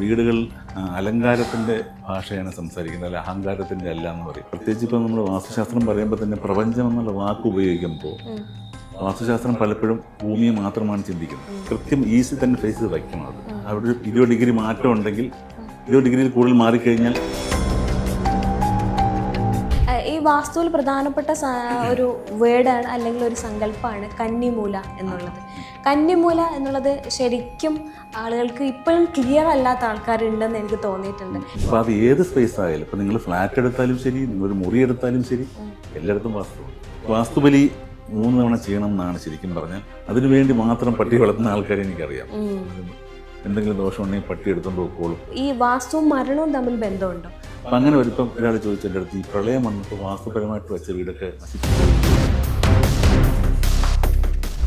വീടുകൾ അലങ്കാരത്തിൻ്റെ ഭാഷയാണ് സംസാരിക്കുന്നത്, അല്ല അഹങ്കാരത്തിൻ്റെ അല്ല എന്ന് പറയും. പ്രത്യേകിച്ച് ഇപ്പോൾ നമ്മൾ വാസ്തുശാസ്ത്രം പറയുമ്പോൾ തന്നെ പ്രപഞ്ചം എന്നുള്ള വാക്ക് ഉപയോഗിക്കുമ്പോൾ വാസ്തുശാസ്ത്രം പലപ്പോഴും ഭൂമിയെ മാത്രമാണ് ചിന്തിക്കുന്നത്. കൃത്യം ഈസ്റ്റ് തന്നെ ഫേസ് ചെയ്ത് വയ്ക്കണം. അത് അവിടെ ഒരു 20 ഡിഗ്രി മാറ്റം ഉണ്ടെങ്കിൽ 20 ഡിഗ്രിയിൽ കൂടുതൽ മാറിക്കഴിഞ്ഞാൽ ഈ വാസ്തുവിൽ പ്രധാനപ്പെട്ട ഒരു വേർഡാണ് അല്ലെങ്കിൽ ഒരു സങ്കല്പമാണ് കന്നിമൂല എന്നുള്ളത്. കന്നിമൂല എന്നുള്ളത് ശരിക്കും ആളുകൾക്ക് ഇപ്പോഴും ക്ലിയർ അല്ലാത്ത ആൾക്കാരുണ്ടെന്ന് എനിക്ക് തോന്നിയിട്ടുണ്ട്. അപ്പോൾ അത് ഏത് സ്പേസ് ആയാലും, ഇപ്പോൾ നിങ്ങൾ ഫ്ലാറ്റ് എടുത്താലും ശരി, നിങ്ങളൊരു മുറി എടുത്താലും ശരി, എല്ലായിടത്തും വാസ്തുബലി 3 തവണ ചെയ്യണം എന്നാണ് ശരിക്കും പറഞ്ഞാൽ. അതിനുവേണ്ടി മാത്രം പട്ടി വളർത്തുന്ന ആൾക്കാരെ എനിക്കറിയാം. എന്തെങ്കിലും ദോഷമുണ്ടെങ്കിൽ പട്ടി എടുത്തുകൊണ്ട് പോയിക്കോളും. ഈ വാസ്തുവും മരണവും തമ്മിൽ ബന്ധമുണ്ടോ? അപ്പം അങ്ങനെ വരുമ്പം ഒരാൾ ചോദിച്ചു എൻ്റെ അടുത്ത്, ഈ പ്രളയം വന്നപ്പോൾ വാസ്തുപരമായിട്ട് വെച്ച വീടൊക്കെ നശിപ്പിച്ചു.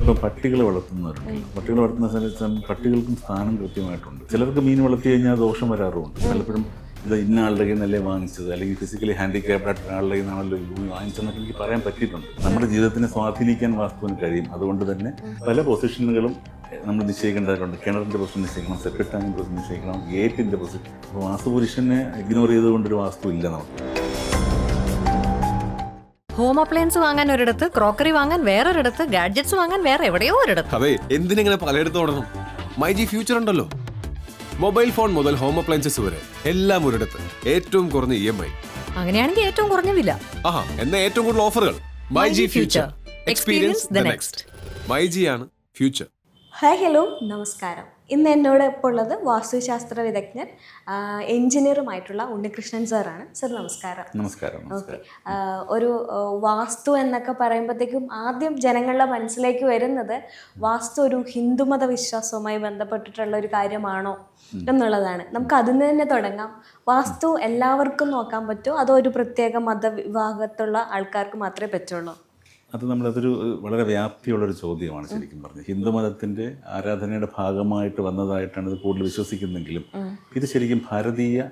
ഇപ്പം പട്ടികൾ വളർത്തുന്നവരുണ്ട്. പട്ടികൾ വളർത്തുന്ന സ്ഥലത്ത് പട്ടികൾക്കും സ്ഥാനം കൃത്യമായിട്ടുണ്ട്. ചിലർക്ക് മീൻ വളർത്തി കഴിഞ്ഞാൽ ദോഷം വരാറുമുണ്ട്. പലപ്പോഴും ഇത് ഇന്ന ആളുടെ കയ്യിൽ നിന്നല്ലേ വാങ്ങിച്ചത്, അല്ലെങ്കിൽ ഫിസിക്കലി ഹാൻഡിക്യാപ്ഡ് ആളുടെ കയ്യിൽ നിന്നാണല്ലോ വാങ്ങിച്ചതെന്നൊക്കെ എനിക്ക് പറയാൻ പറ്റിയിട്ടുണ്ട്. നമ്മുടെ ജീവിതത്തിനെ സ്വാധീനിക്കാൻ വാസ്തുവിന് കഴിയും. അതുകൊണ്ട് തന്നെ പല പൊസിഷനുകളും നമ്മൾ നിശ്ചയിക്കേണ്ടതായിട്ടുണ്ട്. കിണറിൻ്റെ പൊസിഷൻ നിശ്ചയിക്കണം, സെപ്റ്റിക് ടാങ്കിൻ്റെ പൊസിഷൻ നിശ്ചയിക്കണം, ഗേറ്റിൻ്റെ പൊസിഷൻ. അപ്പോൾ വാസ്തുപുരുഷനെ ഇഗ്നോർ ചെയ്തുകൊണ്ടൊരു വാസ്തു ഇല്ല നമുക്ക്. ഹോം അപ്ലയൻസ് വാങ്ങാൻ ഒരിടത്ത്, ക്രോക്കറി വാങ്ങാൻ വേറൊരിടത്ത്, ഗാഡ്ജറ്റ്സ് വാങ്ങാൻ വേറെ എവിടെയോ ഒരിടത്ത്. അതെ, എന്തിനെങ്ങനെ പലയിടത്ത് ഓടണം? മൈജി ഫ്യൂച്ചർ ഉണ്ടല്ലോ. മൊബൈൽ ഫോൺ മുതൽ ഹോം അപ്ലയൻസസ് വരെ എല്ലാം ഒരിടത്ത്, ഏറ്റവും കുറഞ്ഞ EMI. അങ്ങനെയാണെങ്കിൽ ഏറ്റവും കുറഞ്ഞ വില. ആഹാ, എന്നാ ഏറ്റവും കൂടുതൽ ഓഫറുകൾ. MyG future, experience the next. MyG ആണ് ഫ്യൂച്ചർ. ഹായ്, ഹലോ, നമസ്കാരം. ഇന്ന് എന്നോട് ഇപ്പോൾ ഉള്ളത് വാസ്തുശാസ്ത്ര വിദഗ്ധൻ എഞ്ചിനീയറുമായിട്ടുള്ള ഉണ്ണികൃഷ്ണൻ സാറാണ്. സർ, നമസ്കാരം. നമസ്കാരം. ഓക്കെ, ഒരു വാസ്തു എന്നൊക്കെ പറയുമ്പോഴത്തേക്കും ആദ്യം ജനങ്ങളുടെ മനസ്സിലേക്ക് വരുന്നത് വാസ്തു ഒരു ഹിന്ദുമത വിശ്വാസവുമായി ബന്ധപ്പെട്ടിട്ടുള്ള ഒരു കാര്യമാണോ എന്നുള്ളതാണ്. നമുക്ക് അതിൽ നിന്ന് തന്നെ തുടങ്ങാം. വാസ്തു എല്ലാവർക്കും നോക്കാൻ പറ്റുമോ, അതോ ഒരു പ്രത്യേക മതവിഭാഗത്തുള്ള ആൾക്കാർക്ക് മാത്രമേ പറ്റുള്ളൂ? അതൊരു വളരെ വ്യാപ്തിയുള്ളൊരു ചോദ്യമാണ് ശരിക്കും പറഞ്ഞത്. ഹിന്ദുമതത്തിൻ്റെ ആരാധനയുടെ ഭാഗമായിട്ട് വന്നതായിട്ടാണ് ഇത് കൂടുതൽ വിശ്വസിക്കുന്നെങ്കിലും ഇത് ശരിക്കും ഭാരതീയ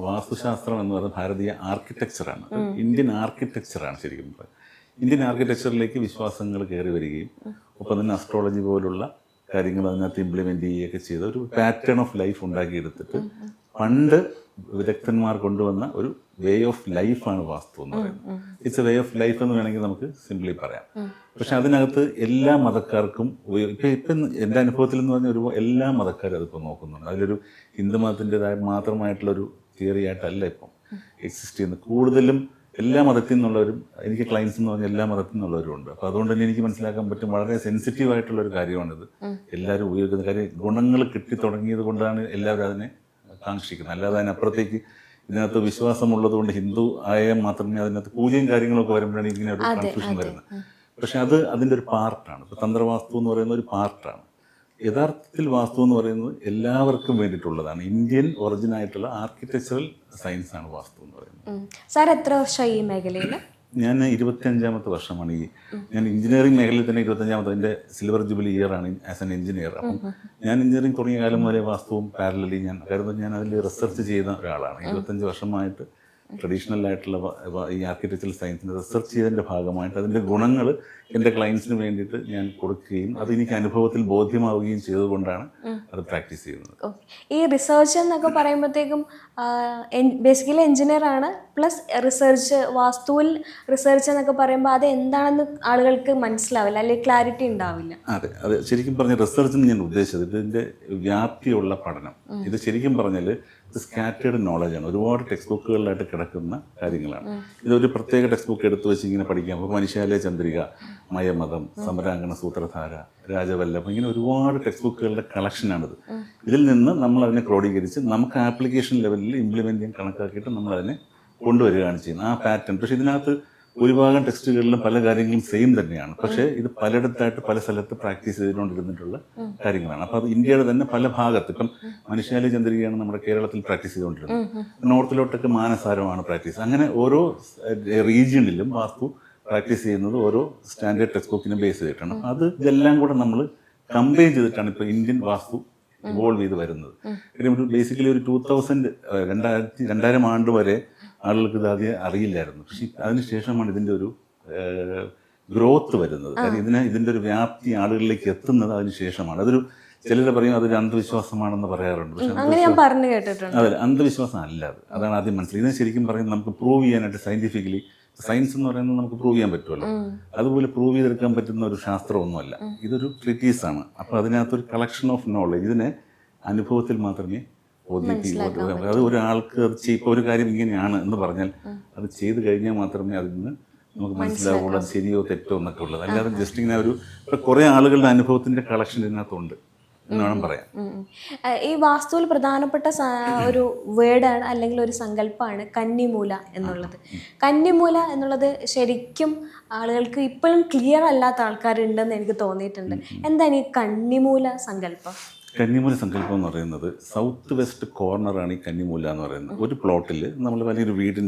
വാസ്തുശാസ്ത്രം എന്ന് പറയുന്നത് ഭാരതീയ ആർക്കിടെക്ചറാണ്, ഇന്ത്യൻ ആർക്കിടെക്ചറാണ് ശരിക്കും പറയുന്നത്. ഇന്ത്യൻ ആർക്കിടെക്ചറിലേക്ക് വിശ്വാസങ്ങൾ കയറി വരികയും ഒപ്പം തന്നെ അസ്ട്രോളജി പോലുള്ള കാര്യങ്ങൾ അതിനകത്ത് ഇംപ്ലിമെൻ്റ് ചെയ്യുകയൊക്കെ ചെയ്ത ഒരു പാറ്റേൺ ഓഫ് ലൈഫ് ഉണ്ടാക്കിയെടുത്തിട്ട് പണ്ട് വിദഗ്ധന്മാർ കൊണ്ടുവന്ന ഒരു വേ ഓഫ് ലൈഫാണ് വാസ്തു എന്ന് പറയുന്നത്. It's a way of life എന്ന് വേണമെങ്കിൽ നമുക്ക് സിംപ്ലി പറയാം. പക്ഷെ അതിനകത്ത് എല്ലാ മതക്കാർക്കും ഇപ്പം എൻ്റെ അനുഭവത്തിൽ എന്ന് പറഞ്ഞാൽ എല്ലാ മതക്കാരും അതിപ്പോൾ നോക്കുന്നുണ്ട്. അതിലൊരു ഹിന്ദു മതത്തിൻ്റെതായ മാത്രമായിട്ടുള്ളൊരു തിയറി ആയിട്ടല്ല ഇപ്പം എക്സിസ്റ്റ് ചെയ്യുന്നത്. കൂടുതലും എല്ലാ മതത്തിൽ നിന്നുള്ളവരും, എനിക്ക് ക്ലയൻസ് എന്ന് പറഞ്ഞാൽ എല്ലാ മതത്തിൽ നിന്നുള്ളവരും ഉണ്ട്. അപ്പോൾ അതുകൊണ്ട് തന്നെ എനിക്ക് മനസ്സിലാക്കാൻ പറ്റും വളരെ സെൻസിറ്റീവ് ആയിട്ടുള്ളൊരു കാര്യമാണിത്. എല്ലാവരും ഉപയോഗിക്കുന്ന കാര്യം ഗുണങ്ങൾ കിട്ടി തുടങ്ങിയത് കൊണ്ടാണ് എല്ലാവരും അതിനെ കാക്ഷിക്കുന്നത്. അല്ലാതെ അതിനപ്പുറത്തേക്ക് ഇതിനകത്ത് വിശ്വാസമുള്ളത് കൊണ്ട് ഹിന്ദു ആയാൽ മാത്രമേ അതിനകത്ത് പൂജയും കാര്യങ്ങളൊക്കെ വരുമ്പോഴാണ് ഇങ്ങനെ ഒരു കൺഫ്യൂഷൻ വരുന്നത്. പക്ഷെ അത് അതിൻ്റെ ഒരു പാർട്ടാണ്. ഇപ്പോൾ തന്ത്രവാസ്തു എന്ന് പറയുന്ന ഒരു പാർട്ടാണ്. യഥാർത്ഥത്തിൽ വാസ്തു എന്ന് പറയുന്നത് എല്ലാവർക്കും വേണ്ടിയിട്ടുള്ളതാണ്. ഇന്ത്യൻ ഒറിജിനായിട്ടുള്ള ആർക്കിടെക്ചറൽ സയൻസാണ് വാസ്തു എന്ന് പറയുന്നത്. സാർ, എത്ര വർഷമായി ഈ മേഖലയിൽ? ഞാൻ 25ാമത്തെ വർഷമാണ് ഞാൻ എഞ്ചിനീയറിംഗ് മേഖലയിൽ തന്നെ 25ാമത്തെ എൻ്റെ സിൽവർ ജൂബിലി ഇയറാണ് ആസ് എൻ എഞ്ചിനീയർ. അപ്പം ഞാൻ എഞ്ചിനീയറിംഗ് തുടങ്ങിയ കാലം മുതലേ വാസ്തുവും പാരലലി ഞാൻ അതിൽ റിസർച്ച് ചെയ്യുന്ന ഒരാളാണ്. 25 വർഷമായിട്ട് ട്രഡീഷണൽ ആയിട്ടുള്ള ഈ ആർക്കിടെക്ചറൽ സയൻസിൻ്റെ റിസർച്ച് ചെയ്തതിൻ്റെ ഭാഗമായിട്ട് അതിൻ്റെ ഗുണങ്ങൾ എൻ്റെ ക്ലയൻസിന് വേണ്ടിയിട്ട് ഞാൻ കൊടുക്കുകയും അത് എനിക്ക് അനുഭവത്തിൽ ബോധ്യമാവുകയും ചെയ്തുകൊണ്ടാണ് അത് പ്രാക്ടീസ് ചെയ്യുന്നത്. ഈ റിസർച്ച് എന്നൊക്കെ പറയുമ്പോഴത്തേക്കും ബേസിക്കലി എഞ്ചിനീയർ ആണ്, പ്ലസ് റിസർച്ച്, വാസ്തുവിൽ റിസർച്ച് എന്നൊക്കെ പറയുമ്പോൾ അത് എന്താണെന്ന് ആളുകൾക്ക് മനസ്സിലാവില്ല, അല്ലെങ്കിൽ ക്ലാരിറ്റി ഉണ്ടാവില്ല. അതെ, ശരിക്കും പറഞ്ഞ റിസർച്ച് എന്ന് ഞാൻ ഉദ്ദേശിച്ചത് ഇതിൻ്റെ വ്യാപ്തിയുള്ള പഠനം. ഇത് ശരിക്കും പറഞ്ഞാൽ ഇത് സ്കാറ്റേർഡ് നോളജാണ്. ഒരുപാട് ടെക്സ്റ്റ് ബുക്കുകളിലായിട്ട് കിടക്കുന്ന കാര്യങ്ങളാണ്. ഇതൊരു പ്രത്യേക ടെക്സ്റ്റ് ബുക്ക് എടുത്തു വെച്ച് ഇങ്ങനെ പഠിക്കാം. അപ്പോൾ മനുഷ്യാലയ ചന്ദ്രിക, മയമതം, സമരാങ്കണ സൂത്രധാര, രാജവല്ലഭം, ഇങ്ങനെ ഒരുപാട് ടെക്സ്റ്റ് ബുക്കുകളുടെ കളക്ഷനാണിത്. ഇതിൽ നിന്ന് നമ്മൾ അതിനെ ക്രോഡീകരിച്ച് നമുക്ക് ആപ്ലിക്കേഷൻ ലെവലിൽ ഇംപ്ലിമെൻ്റ് ചെയ്യാൻ കണക്കാക്കിയിട്ട് നമ്മളതിനെ കൊണ്ടുവരികയാണ് ചെയ്യുന്നത്, ആ പാറ്റേൺ. പക്ഷേ ഇതിനകത്ത് ഭൂരിഭാഗം ടെക്സ്റ്റുകളിലും പല കാര്യങ്ങളും സെയിം തന്നെയാണ്. പക്ഷേ ഇത് പലയിടത്തായിട്ട് പല സ്ഥലത്ത് പ്രാക്ടീസ് ചെയ്തുകൊണ്ടിരുന്നിട്ടുള്ള കാര്യങ്ങളാണ്. അപ്പോൾ അത് ഇന്ത്യയുടെ തന്നെ പല ഭാഗത്ത്, ഇപ്പം മനുഷ്യാലയ ചന്ദ്രികയാണ് നമ്മുടെ കേരളത്തിൽ പ്രാക്ടീസ് ചെയ്തുകൊണ്ടിരുന്നത്. നോർത്തിലോട്ടൊക്കെ മാനസാരമാണ് പ്രാക്ടീസ്. അങ്ങനെ ഓരോ റീജിയണിലും വാസ്തു പ്രാക്ടീസ് ചെയ്യുന്നത് ഓരോ സ്റ്റാൻഡേർഡ് ടെക്സ്റ്റ് ബുക്കിനെ ബേസ് ചെയ്തിട്ടാണ്. അത് ഇതെല്ലാം കൂടെ നമ്മൾ കമ്പൈൻ ചെയ്തിട്ടാണ് ഇപ്പോൾ ഇന്ത്യൻ വാസ്തു ഇവോൾവ് ചെയ്ത് വരുന്നത്. ബേസിക്കലി ഒരു 2000 ആണ്ട് വരെ ആളുകൾക്ക് ഇത് ആദ്യം അറിയില്ലായിരുന്നു. പക്ഷേ അതിനുശേഷമാണ് ഇതിൻ്റെ ഒരു ഗ്രോത്ത് വരുന്നത്. കാര്യം ഇതിൻ്റെ ഒരു വ്യാപ്തി ആളുകളിലേക്ക് എത്തുന്നത് അതിന് ശേഷമാണ്. അതൊരു ചിലർ പറയും അതൊരു അന്ധവിശ്വാസമാണെന്ന് പറയാറുണ്ട്. പക്ഷെ അങ്ങനെ ഞാൻ പറഞ്ഞു കേട്ടിട്ടുണ്ട്. അതെ, അന്ധവിശ്വാസം അല്ല അത്. അതാണ് ആദ്യം മനസ്സിലായി. ഇതിനെ ശരിക്കും പറയുന്നത് നമുക്ക് പ്രൂവ് ചെയ്യാനായിട്ട് സയന്റിഫിക്കലി, സയൻസ് എന്ന് പറയുന്നത് നമുക്ക് പ്രൂവ് ചെയ്യാൻ പറ്റുമല്ലോ, അതുപോലെ പ്രൂവ് ചെയ്തെടുക്കാൻ പറ്റുന്ന ഒരു ശാസ്ത്രമൊന്നുമല്ല. ഇതൊരു ട്രീറ്റീസാണ്. അപ്പോൾ അതിനകത്തൊരു കളക്ഷൻ ഓഫ് നോളജ്. ഇതിനെ അനുഭവത്തിൽ മാത്രമേ അത് ഒരാൾക്ക് അത് ഇപ്പോൾ ഒരു കാര്യം ഇങ്ങനെയാണ് എന്ന് പറഞ്ഞാൽ അത് ചെയ്ത് കഴിഞ്ഞാൽ മാത്രമേ അതിൽ നിന്ന് നമുക്ക് മനസ്സിലാവുള്ളൂ അത് ശരിയോ തെറ്റോ എന്നൊക്കെ ഉള്ളത്. അല്ലാതെ ജസ്റ്റ് ഇങ്ങനെ ഒരു കുറേ ആളുകളുടെ അനുഭവത്തിന്റെ കളക്ഷൻ ഇതിനകത്തുണ്ട് എന്ന് വേണം പറയാം. ഈ വാസ്തുവിൽ പ്രധാനപ്പെട്ട ഒരു വേർഡാണ് അല്ലെങ്കിൽ ഒരു സങ്കല്പമാണ് കന്നിമൂല എന്നുള്ളത്. കന്നിമൂല എന്നുള്ളത് ശരിക്കും ആളുകൾക്ക് ഇപ്പോഴും ക്ലിയർ അല്ലാത്ത ആൾക്കാരുണ്ടെന്ന് എനിക്ക് തോന്നിയിട്ടുണ്ട്. എന്താണ് ഈ കന്നിമൂല സങ്കല്പം? കന്നിമൂല സങ്കല്പം എന്ന് പറയുന്നത് സൗത്ത് വെസ്റ്റ് കോർണറാണ് ഈ കന്നിമൂല എന്ന് പറയുന്നത്. ഒരു പ്ലോട്ടിൽ നമ്മൾ വലിയൊരു വീട്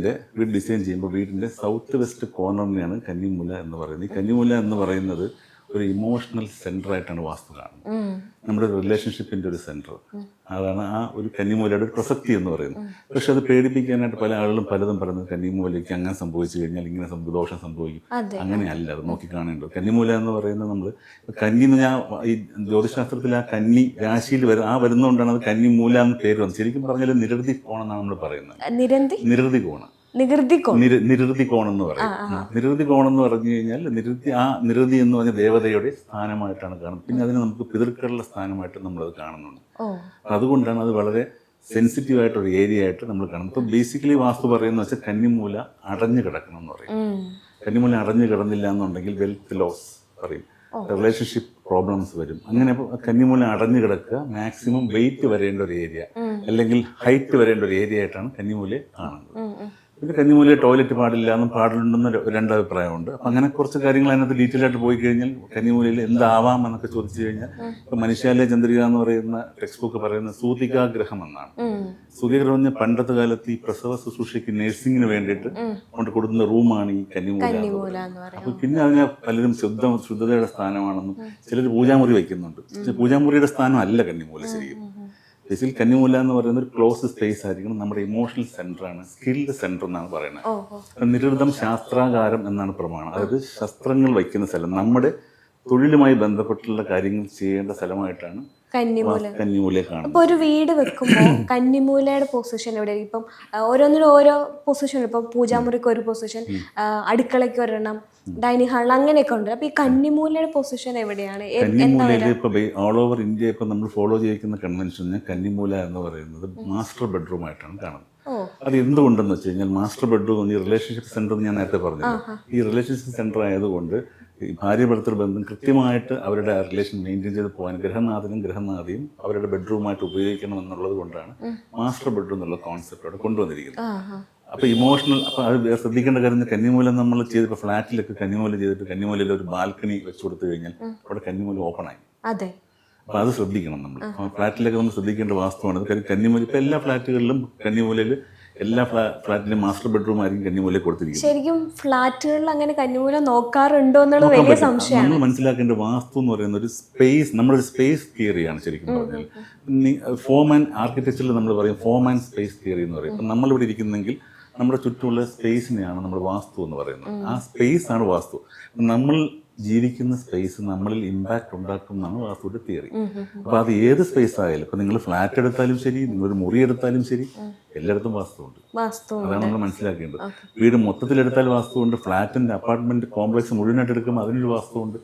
ഡിസൈൻ ചെയ്യുമ്പോൾ വീടിൻ്റെ സൗത്ത് വെസ്റ്റ് കോർണറിനെയാണ് കന്നിമൂല എന്ന് പറയുന്നത്. ഈ കന്നിമൂല എന്ന് പറയുന്നത് ഒരു ഇമോഷണൽ സെൻറ്റർ ആയിട്ടാണ് വാസ്തു കാണുന്നത്. നമ്മുടെ റിലേഷൻഷിപ്പിൻ്റെ ഒരു സെൻറ്റർ. അതാണ് ആ ഒരു കന്നിമൂലയുടെ ഒരു പ്രസക്തി എന്ന് പറയുന്നത്. പക്ഷെ അത് പേടിപ്പിക്കാനായിട്ട് പല ആളുകളും പലതും പറയുന്നത് കന്നിമൂലയ്ക്ക് അങ്ങനെ സംഭവിച്ചു കഴിഞ്ഞാൽ ഇങ്ങനെ ദോഷം സംഭവിക്കും. അങ്ങനെയല്ല അത് നോക്കിക്കാണേണ്ടത്. കന്നിമൂല എന്ന് പറയുന്നത് നമ്മൾ കന്നി എന്ന് ഞാൻ ഈ ജ്യോതിശാസ്ത്രത്തിൽ ആ കന്നി രാശിയിൽ വരുന്നതുകൊണ്ടാണ് അത് കന്നിമൂല എന്ന് പേര് വന്നത്. ശരിക്കും പറഞ്ഞാൽ നിരവധി കോണം എന്നാണ് നമ്മൾ പറയുന്നത്. നിരവധി കോണം, നിരവധി കോണം എന്ന് പറയും. നിരവധി കോണം എന്ന് പറഞ്ഞു കഴിഞ്ഞാൽ നിരവധി എന്ന് പറഞ്ഞ ദേവതയുടെ സ്ഥാനമായിട്ടാണ് കാണുന്നത്. പിന്നെ അതിനെ നമുക്ക് പിതൃക്കളുടെ സ്ഥാനമായിട്ട് നമ്മളത് കാണുന്നുണ്ട്. അതുകൊണ്ടാണ് അത് വളരെ സെൻസിറ്റീവ് ആയിട്ടൊരു ഏരിയ ആയിട്ട് നമ്മൾ കാണുന്നത്. ഇപ്പം ബേസിക്കലി വാസ്തു പറയുന്നത് വെച്ചാൽ കന്നിമൂല അടഞ്ഞു കിടക്കണം എന്ന് പറയും. കന്നിമൂല അടഞ്ഞു കിടന്നില്ല എന്നുണ്ടെങ്കിൽ വെൽത്ത് ലോസ് പറയും, റിലേഷൻഷിപ്പ് പ്രോബ്ലംസ് വരും. അങ്ങനെ കന്നിമൂല അടഞ്ഞു കിടക്കുക, മാക്സിമം വെയിറ്റ് വരേണ്ട ഒരു ഏരിയ അല്ലെങ്കിൽ ഹൈറ്റ് വരേണ്ട ഒരു ഏരിയ ആയിട്ടാണ് കന്നിമൂലയെ കാണുന്നത്. പിന്നെ കന്നിമൂല ടോയ്ലറ്റ് പാടില്ല എന്നും പാടുണ്ടെന്ന് രണ്ട് അഭിപ്രായമുണ്ട്. അപ്പം അങ്ങനെ കുറച്ച് കാര്യങ്ങൾ അതിനകത്ത് ഡീറ്റെയിൽ ആയിട്ട് പോയി കഴിഞ്ഞാൽ കന്നിമൂലയിൽ എന്താവാം എന്നൊക്കെ ചോദിച്ചു കഴിഞ്ഞാൽ ഇപ്പം മനുഷ്യാലയ ചന്ദ്രിക എന്ന് പറയുന്ന ടെക്സ്റ്റ് ബുക്ക് പറയുന്നത് സൂതികാഗ്രഹം എന്നാണ്. സൂതികാഗ്രഹം പറഞ്ഞാൽ പണ്ടത്തെ കാലത്ത് ഈ പ്രസവ ശുശ്രൂഷയ്ക്ക് നഴ്സിങ്ങിന് വേണ്ടിയിട്ട് കൊണ്ട് കൊടുക്കുന്ന റൂമാണ് ഈ കന്നിമൂല. അപ്പൊ പിന്നെ അതിനെ പലരും ശുദ്ധതയുടെ സ്ഥാനമാണെന്നും ചിലർ പൂജാമുറി വയ്ക്കുന്നുണ്ട്. പൂജാമുറിയുടെ സ്ഥാനം അല്ല കന്നിമൂല. ശരിക്കും ബേസിക്കലി കന്നിമൂല എന്ന് പറയുന്നത് ഒരു ക്ലോസ് സ്പേസ് ആയിരിക്കണം. നമ്മുടെ ഇമോഷണൽ സെന്ററാണ്, സ്കിൽഡ് സെന്റർ എന്നാണ് പറയുന്നത്. നിരുദ്ധം ശാസ്ത്രാകാരം എന്നാണ് പ്രമാണം. അതായത് ശസ്ത്രങ്ങൾ വയ്ക്കുന്ന സ്ഥലം, നമ്മുടെ തൊഴിലുമായി ബന്ധപ്പെട്ടുള്ള കാര്യങ്ങൾ ചെയ്യേണ്ട സ്ഥലമായിട്ടാണ് കന്നിമൂല കാണുന്നത്. ഇപ്പൊ ഒരു വീട് വെക്കുമ്പോൾ കന്നിമൂലയുടെ പൊസിഷൻ എവിടെയായിരിക്കും? ഇപ്പം ഓരോന്നിനും ഓരോ പൊസിഷൻ. ഇപ്പൊ പൂജാമുറിക്ക് ഒരു പൊസിഷൻ, അടുക്കളയ്ക്ക് ഒരെണ്ണം, ഡൈനിങ് ഹാളിൽ അങ്ങനെയൊക്കെ ഉണ്ട്. അപ്പൊ ഈ കന്നിമൂലയുടെ പൊസിഷൻ എവിടെയാണ്? കന്നിമൂലയിൽ ഇപ്പൊ ഓൾ ഓവർ ഇന്ത്യ ഇപ്പൊ നമ്മൾ ഫോളോ ചെയ്യുന്ന കൺവെൻഷന് കന്നിമൂല എന്ന് പറയുന്നത് മാസ്റ്റർ ബെഡ്റൂം ആയിട്ടാണ് കാണുന്നത്. അത് എന്തുകൊണ്ടെന്ന് വെച്ച് കഴിഞ്ഞാൽ മാസ്റ്റർ ബെഡ്റൂം ഈ റിലേഷൻഷിപ്പ് സെന്റർ ഞാൻ നേരത്തെ പറഞ്ഞു. ഈ റിലേഷൻഷിപ്പ് സെന്റർ ആയതുകൊണ്ട് ഈ ഭാര്യ ഭർത്തൃ ബന്ധം കൃത്യമായിട്ട് അവരുടെ റിലേഷൻ മെയിൻറ്റെയിൻ ചെയ്ത് പോകാൻ ഗ്രഹനാഥിയും അവരുടെ ബെഡ്റൂമായിട്ട് ഉപയോഗിക്കണം എന്നുള്ളത് കൊണ്ടാണ് മാസ്റ്റർ ബെഡ്റൂം എന്നുള്ള കോൺസെപ്റ്റ് അവിടെ കൊണ്ടുവന്നിരിക്കുന്നത്. അപ്പോൾ ഇമോഷണൽ, അപ്പോൾ അത് ശ്രദ്ധിക്കേണ്ട കാര്യം കന്നിമൂല നമ്മൾ ചെയ്തിപ്പോൾ ഫ്ലാറ്റിലൊക്കെ കന്നിമൂല ചെയ്തിട്ട് കന്നിമൂലയിൽ ഒരു ബാൽക്കണി വെച്ച് കൊടുത്തു കഴിഞ്ഞാൽ അവിടെ കന്നിമൂല ഓപ്പണായി. അപ്പോൾ അത് ശ്രദ്ധിക്കണം നമ്മൾ. ഫ്ലാറ്റിലൊക്കെ നമ്മൾ ശ്രദ്ധിക്കേണ്ട വാസ്തുവാണ്. കാര്യം കന്നിമൂല ഇപ്പോൾ എല്ലാ ഫ്ലാറ്റുകളിലും കന്നിമൂലയിൽ എല്ലാ ഫ്ലാറ്റിലും മാസ്റ്റർ ബെഡ്റൂം ആയിരിക്കും കന്നിമൂല കൊടുത്തിരിക്കുന്നത്. ശരിക്കും ഫ്ലാറ്റുകളിൽ അങ്ങനെ കന്നിമൂല നോക്കാറുണ്ടോ എന്നുള്ള വലിയ സംശയമാണ്. നമ്മൾ മനസ്സിലാക്കേണ്ട വാസ്തു എന്ന് പറയുന്ന ഒരു സ്പേസ്, നമ്മുടെ ഒരു സ്പേസ് തിയറിയാണ് ശരിക്കും പറഞ്ഞാൽ. ഫോം ആൻഡ് ആർക്കിടെക്ചറിൽ നമ്മൾ പറയും ഫോം ആൻഡ് സ്പേസ് തിയറി എന്ന് പറയും. അപ്പം നമ്മളിവിടെ ഇരിക്കുന്നെങ്കിൽ നമ്മുടെ ചുറ്റുമുള്ള സ്പേസിനെയാണ് നമ്മൾ വാസ്തു എന്ന് പറയുന്നത്. ആ സ്പേസ് ആണ് വാസ്തു. നമ്മൾ ജീവിക്കുന്ന സ്പേസ് നമ്മളിൽ ഇമ്പാക്ട് ഉണ്ടാക്കും എന്നാണ് വാസ്തുവിന്റെ തിയറി. അപ്പോൾ അത് ഏത് സ്പേസ് ആയാലും, ഇപ്പം നിങ്ങൾ ഫ്ലാറ്റ് എടുത്താലും ശരി, നിങ്ങളൊരു മുറി എടുത്താലും ശരി, എല്ലായിടത്തും വാസ്തുവുണ്ട്. അതാണ് നമ്മൾ മനസ്സിലാക്കേണ്ടത്. വീട് മൊത്തത്തിലെടുത്താൽ വാസ്തുവുണ്ട്, ഫ്ലാറ്റിന്റെ അപ്പാർട്ട്മെന്റ് കോംപ്ലക്സ് മുഴുവനായിട്ട് എടുക്കുമ്പോൾ അതിനൊരു വാസ്തുവുണ്ട്.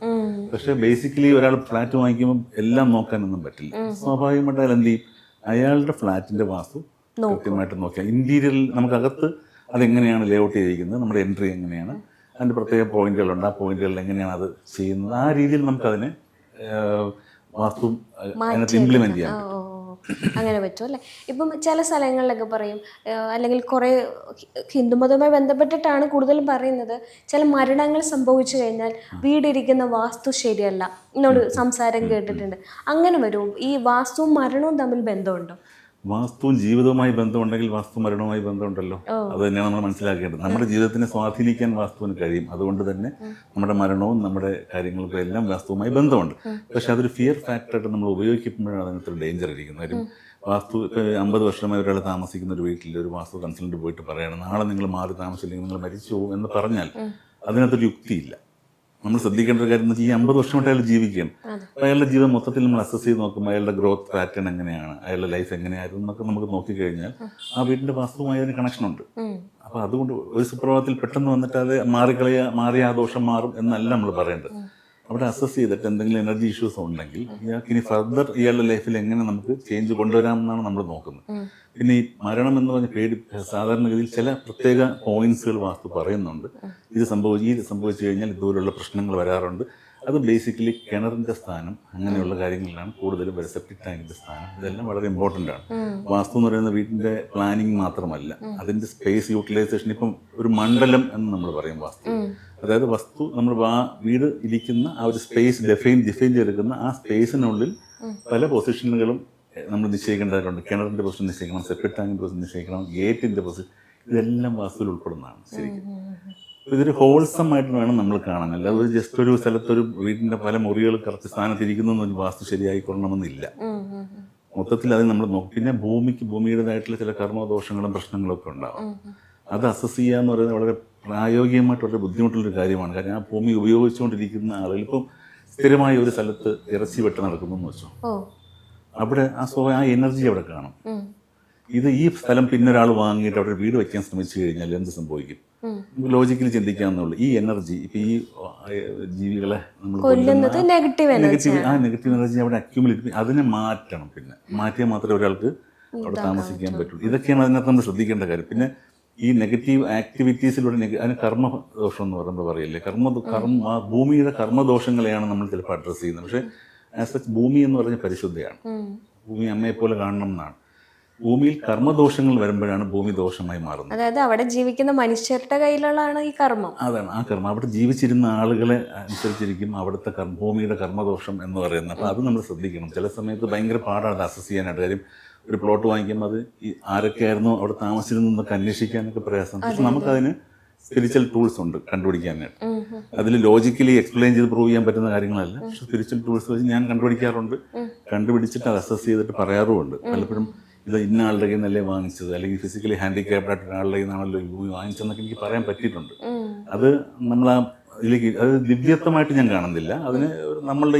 പക്ഷേ ബേസിക്കലി ഒരാൾ ഫ്ലാറ്റ് വാങ്ങിക്കുമ്പോൾ എല്ലാം നോക്കാനൊന്നും പറ്റില്ല. സ്വാഭാവികമായിട്ട് അയാൾ എന്ത് ചെയ്യും? അയാളുടെ ഫ്ലാറ്റിന്റെ വാസ്തു കൃത്യമായിട്ട് നോക്കിയാൽ ഇന്റീരിയറിൽ നമുക്കകത്ത് അതെങ്ങനെയാണ് ലേഔട്ട് ചെയ്തിരിക്കുന്നത്, നമ്മുടെ എൻട്രി എങ്ങനെയാണ്, അതിൻ്റെ പ്രത്യേക പോയിന്റുകളുണ്ട്. ആ പോയിന്റുകളിൽ എങ്ങനെയാണ് അത് ചെയ്യുന്നത്, ആ രീതിയിൽ നമുക്കതിനെ വാസ്തു അതിനകത്ത് ഇംപ്ലിമെന്റ് ചെയ്യാൻ പറ്റും. അങ്ങനെ പറ്റും അല്ലേ? ഇപ്പം ചില സ്ഥലങ്ങളിലൊക്കെ പറയും, അല്ലെങ്കിൽ കുറേ ഹിന്ദുമതവുമായി ബന്ധപ്പെട്ടിട്ടാണ് കൂടുതലും പറയുന്നത്, ചില മരണങ്ങൾ സംഭവിച്ചു കഴിഞ്ഞാൽ വീടിരിക്കുന്ന വാസ്തു ശരിയല്ല എന്നോട് സംസാരം കേട്ടിട്ടുണ്ട്. അങ്ങനെ വരും. ഈ വാസ്തുവും മരണവും തമ്മിൽ ബന്ധമുണ്ടോ? വാസ്തുവും ജീവിതവുമായി ബന്ധമുണ്ടെങ്കിൽ വാസ്തു മരണവുമായി ബന്ധമുണ്ടല്ലോ. അത് തന്നെയാണ് നമ്മൾ മനസ്സിലാക്കേണ്ടത്. നമ്മുടെ ജീവിതത്തിനെ സ്വാധീനിക്കാൻ വാസ്തുവിന് കഴിയും. അതുകൊണ്ട് തന്നെ നമ്മുടെ മരണവും നമ്മുടെ കാര്യങ്ങൾക്കും എല്ലാം വാസ്തുവുമായി ബന്ധമുണ്ട്. പക്ഷെ അതൊരു ഫിയർ ഫാക്ടറായിട്ട് നമ്മൾ ഉപയോഗിക്കുമ്പോഴാണ് അതിനകത്തൊരു ഡേഞ്ചർ ഇരിക്കുന്നത്. കാര്യം വാസ്തു ഇപ്പോൾ 50 വർഷമായി ഒരാൾ താമസിക്കുന്ന ഒരു വീട്ടിൽ ഒരു വാസ്തു കൺസൾട്ടന്റ് പോയിട്ട് പറയണം നാളെ നിങ്ങൾ മാറി താമസിച്ചില്ലെങ്കിൽ നിങ്ങൾ മരിച്ചു പോകും എന്ന് പറഞ്ഞാൽ അതിനകത്തൊരു യുക്തിയില്ല. നമ്മൾ ശ്രദ്ധിക്കേണ്ട ഒരു കാര്യം എന്ന് വെച്ചാൽ ഈ 50 വർഷമായിട്ട് അയാൾ ജീവിക്കുകയാണ്. അപ്പോൾ അയാളുടെ ജീവിതം മൊത്തത്തിൽ നമ്മൾ അസസ് ചെയ്ത് നോക്കുമ്പോൾ അയാളുടെ ഗ്രോത്ത് പാറ്റേൺ എങ്ങനെയാണ്, അയാളുടെ ലൈഫ് എങ്ങനെയായിരുന്നു എന്നൊക്കെ നമുക്ക് നോക്കിക്കഴിഞ്ഞാൽ ആ വീടിൻ്റെ വാസ്തുവുമായി അതിന് കണക്ഷനുണ്ട്. അപ്പോൾ അതുകൊണ്ട് ഒരു സുപ്രഭാതത്തിൽ പെട്ടെന്ന് വന്നിട്ട് അത് മാറിയ ആ ദോഷം മാറും എന്നല്ല നമ്മൾ പറയേണ്ടത്. അവിടെ അസസ് ചെയ്തിട്ട് എന്തെങ്കിലും എനർജി ഇഷ്യൂസ് ഉണ്ടെങ്കിൽ ഇയാൾക്ക് ഇനി ഫർദർ ഇയാളുടെ ലൈഫിൽ എങ്ങനെ നമുക്ക് ചേഞ്ച് കൊണ്ടുവരാമെന്നാണ് നമ്മൾ നോക്കുന്നത്. പിന്നെ ഈ മരണം എന്ന് പറഞ്ഞ സാധാരണഗതിയിൽ ചില പ്രത്യേക പോയിന്റ്സുകൾ വാസ്തു പറയുന്നുണ്ട്. ഇത് സംഭവിച്ചു കഴിഞ്ഞാൽ ഇതുപോലുള്ള പ്രശ്നങ്ങൾ വരാറുണ്ട്. അത് ബേസിക്കലി കിണറിൻ്റെ സ്ഥാനം അങ്ങനെയുള്ള കാര്യങ്ങളിലാണ് കൂടുതലും. സെപ്റ്റിക് ടാങ്കിൻ്റെ സ്ഥാനം ഇതെല്ലാം വളരെ ഇമ്പോർട്ടൻ്റ് ആണ്. വാസ്തു എന്ന് പറയുന്ന വീടിൻ്റെ പ്ലാനിങ് മാത്രമല്ല, അതിൻ്റെ സ്പേസ് യൂട്ടിലൈസേഷൻ. ഇപ്പം ഒരു മണ്ഡലം എന്ന് നമ്മൾ പറയും വാസ്തു. അതായത് വസ്തു നമ്മൾ വീട് ഇരിക്കുന്ന ആ ഒരു സ്പേസ് ഡിഫൈൻ ചെയ്തെടുക്കുന്ന ആ സ്പേസിനുള്ളിൽ പല പൊസിഷനുകളും നമ്മൾ നിശ്ചയിക്കേണ്ടതായിട്ടുണ്ട്. കിണറിൻ്റെ പൊസിഷൻ നിശ്ചയിക്കണം, സെപ്റ്റിക് ടാങ്കിൻ്റെ പൊസിഷൻ നിശ്ചയിക്കണം, ഗേറ്റിൻ്റെ പൊസിഷൻ, ഇതെല്ലാം വാസ്തുവിൽ ഉൾപ്പെടുന്നതാണ് ശരിക്കും. ഇതൊരു ഹോൾസം ആയിട്ട് വേണം നമ്മൾ കാണാൻ. അല്ലാതെ ജസ്റ്റ് ഒരു സ്ഥലത്തൊരു വീടിൻ്റെ പല മുറികൾ കറക്റ്റ് സ്ഥാനത്തിരിക്കുന്നു എന്നൊരു വാസ്തു ശരിയായിക്കൊള്ളണമെന്നില്ല. മൊത്തത്തിൽ അത് നമ്മൾ നോക്കും. പിന്നെ ഭൂമിയുടേതായിട്ടുള്ള ചില കർമ്മദോഷങ്ങളും പ്രശ്നങ്ങളും ഒക്കെ ഉണ്ടാവും. അത് അസസ് ചെയ്യുക എന്ന് പറയുന്നത് വളരെ പ്രായോഗികമായിട്ട് വളരെ ബുദ്ധിമുട്ടുള്ളൊരു കാര്യമാണ്. കാരണം ആ ഭൂമി ഉപയോഗിച്ചുകൊണ്ടിരിക്കുന്ന ആളുകൾ ഇപ്പം സ്ഥിരമായി ഒരു സ്ഥലത്ത് ഇറച്ചി വെട്ട് നടക്കുന്നു എന്ന് വെച്ചോ, അവിടെ ആ എനർജി അവിടെ കാണും. ഈ സ്ഥലം പിന്നെ ഒരാൾ വാങ്ങിയിട്ട് അവിടെ വീട് വയ്ക്കാൻ ശ്രമിച്ചു കഴിഞ്ഞാൽ എന്ത് സംഭവിക്കും? നമുക്ക് ലോജിക്കലി ചിന്തിക്കാവുന്നുള്ളൂ. ഈ എനർജി ഇപ്പം ഈ ജീവികളെ നമ്മൾ നെഗറ്റീവ് എനർജി അവിടെ അക്യൂമുലേറ്റ്, അതിനെ മാറ്റണം. പിന്നെ മാറ്റിയാൽ മാത്രമേ ഒരാൾക്ക് അവിടെ താമസിക്കാൻ പറ്റുള്ളൂ. ഇതൊക്കെയാണ് അതിനകത്ത് നമ്മൾ ശ്രദ്ധിക്കേണ്ട കാര്യം. പിന്നെ ഈ നെഗറ്റീവ് ആക്ടിവിറ്റീസിലൂടെ അതിന് കർമ്മദോഷം എന്ന് പറയുമ്പോൾ പറയില്ലേ, ഭൂമിയുടെ കർമ്മദോഷങ്ങളെയാണ് നമ്മൾ ചിലപ്പോൾ അഡ്രസ്സ് ചെയ്യുന്നത്. പക്ഷേ ആസ് സച്ച് ഭൂമി എന്ന് പറഞ്ഞ പരിശുദ്ധയാണ്. ഭൂമി അമ്മയെപ്പോലെ കാണണം എന്നാണ്. ഭൂമിയിൽ കർമ്മദോഷങ്ങൾ വരുമ്പോഴാണ് ഭൂമി ദോഷമായി മാറുന്നത്. അതായത് അവിടെ ജീവിക്കുന്ന മനുഷ്യരുടെ കയ്യിലുള്ളതാണ് ഈ കർമ്മം. അതാണ് ആ കർമ്മം. അവിടെ ജീവിച്ചിരുന്ന ആളുകളെ അനുസരിച്ചിരിക്കും അവിടുത്തെ ഭൂമിയുടെ കർമ്മദോഷം എന്ന് പറയുന്നത്. അപ്പോൾ അത് നമ്മൾ ശ്രദ്ധിക്കണം. ചില സമയത്ത് ഭയങ്കര പാടാണ് അത് അസസ് ചെയ്യാനായിട്ട്. കാര്യം ഒരു പ്ലോട്ട് വാങ്ങിക്കുമ്പോൾ അത് ആരൊക്കെയായിരുന്നു അവിടെ താമസിച്ചിരുന്നൊക്കെ അന്വേഷിക്കാനൊക്കെ പ്രയാസം. പക്ഷെ നമുക്കതിന് സ്പിരിച്വൽ ടൂൾസ് ഉണ്ട് കണ്ടുപിടിക്കാനായിട്ട്. അതിൽ ലോജിക്കലി എക്സ്പ്ലെയിൻ ചെയ്ത് പ്രൂവ് ചെയ്യാൻ പറ്റുന്ന കാര്യങ്ങളല്ല. പക്ഷെ സ്പിരിച്വൽ ടൂൾസ് വെച്ച് ഞാൻ കണ്ടുപിടിക്കാറുണ്ട്. കണ്ടുപിടിച്ചിട്ട് അത് അസസ് ചെയ്തിട്ട് പറയാറുമുണ്ട്. പലപ്പോഴും ഇത് ഇന്ന ആളുടെ കയ്യിൽ നിന്നല്ലേ വാങ്ങിച്ചത്, അല്ലെങ്കിൽ ഫിസിക്കലി ഹാൻഡിക്യാപ്ഡ് ആയിട്ട് ഒരാളുടെ കയ്യിൽ നിന്നാണല്ലോ വാങ്ങിച്ചതെന്നൊക്കെ എനിക്ക് പറയാൻ പറ്റിയിട്ടുണ്ട്. അത് നമ്മൾ അത് ദിവ്യത്വമായിട്ട് ഞാൻ കാണുന്നില്ല. അതിന് നമ്മളുടെ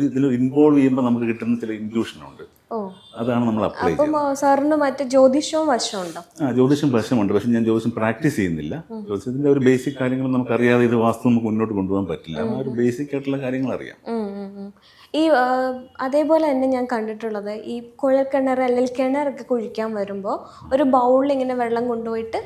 ഇതിൽ ഇൻവോൾവ് ചെയ്യുമ്പോൾ നമുക്ക് കിട്ടുന്ന ചില ഇൻക്ലൂഷനുണ്ട്. അതാണ് നമ്മൾ അപ്ലൈ ചെയ്യുന്നത്. സാറിന് മറ്റേ ജ്യോതിഷവും വശമുണ്ടോ? ജ്യോതിഷം വശമുണ്ട്. പക്ഷെ ഞാൻ ജ്യോതിഷം പ്രാക്ടീസ് ചെയ്യുന്നില്ല. ജ്യോതിഷത്തിന്റെ ഒരു ബേസിക് കാര്യങ്ങൾ നമുക്കറിയാതെ ഇത് വാസ്തു നമുക്ക് മുന്നോട്ട് കൊണ്ടുപോകാൻ പറ്റില്ല. ആ ഒരു ബേസിക് ആയിട്ടുള്ള കാര്യങ്ങൾ അറിയാം. ഈ അതേപോലെ തന്നെ ഞാൻ കണ്ടിട്ടുള്ളത് ഈ കുഴൽക്കിണർ അല്ലെങ്കിൽ കിണറൊക്കെ കുഴിക്കാൻ വരുമ്പോൾ ഒരു ബൗളിൽ ഇങ്ങനെ വെള്ളം കൊണ്ടുപോയിട്ട്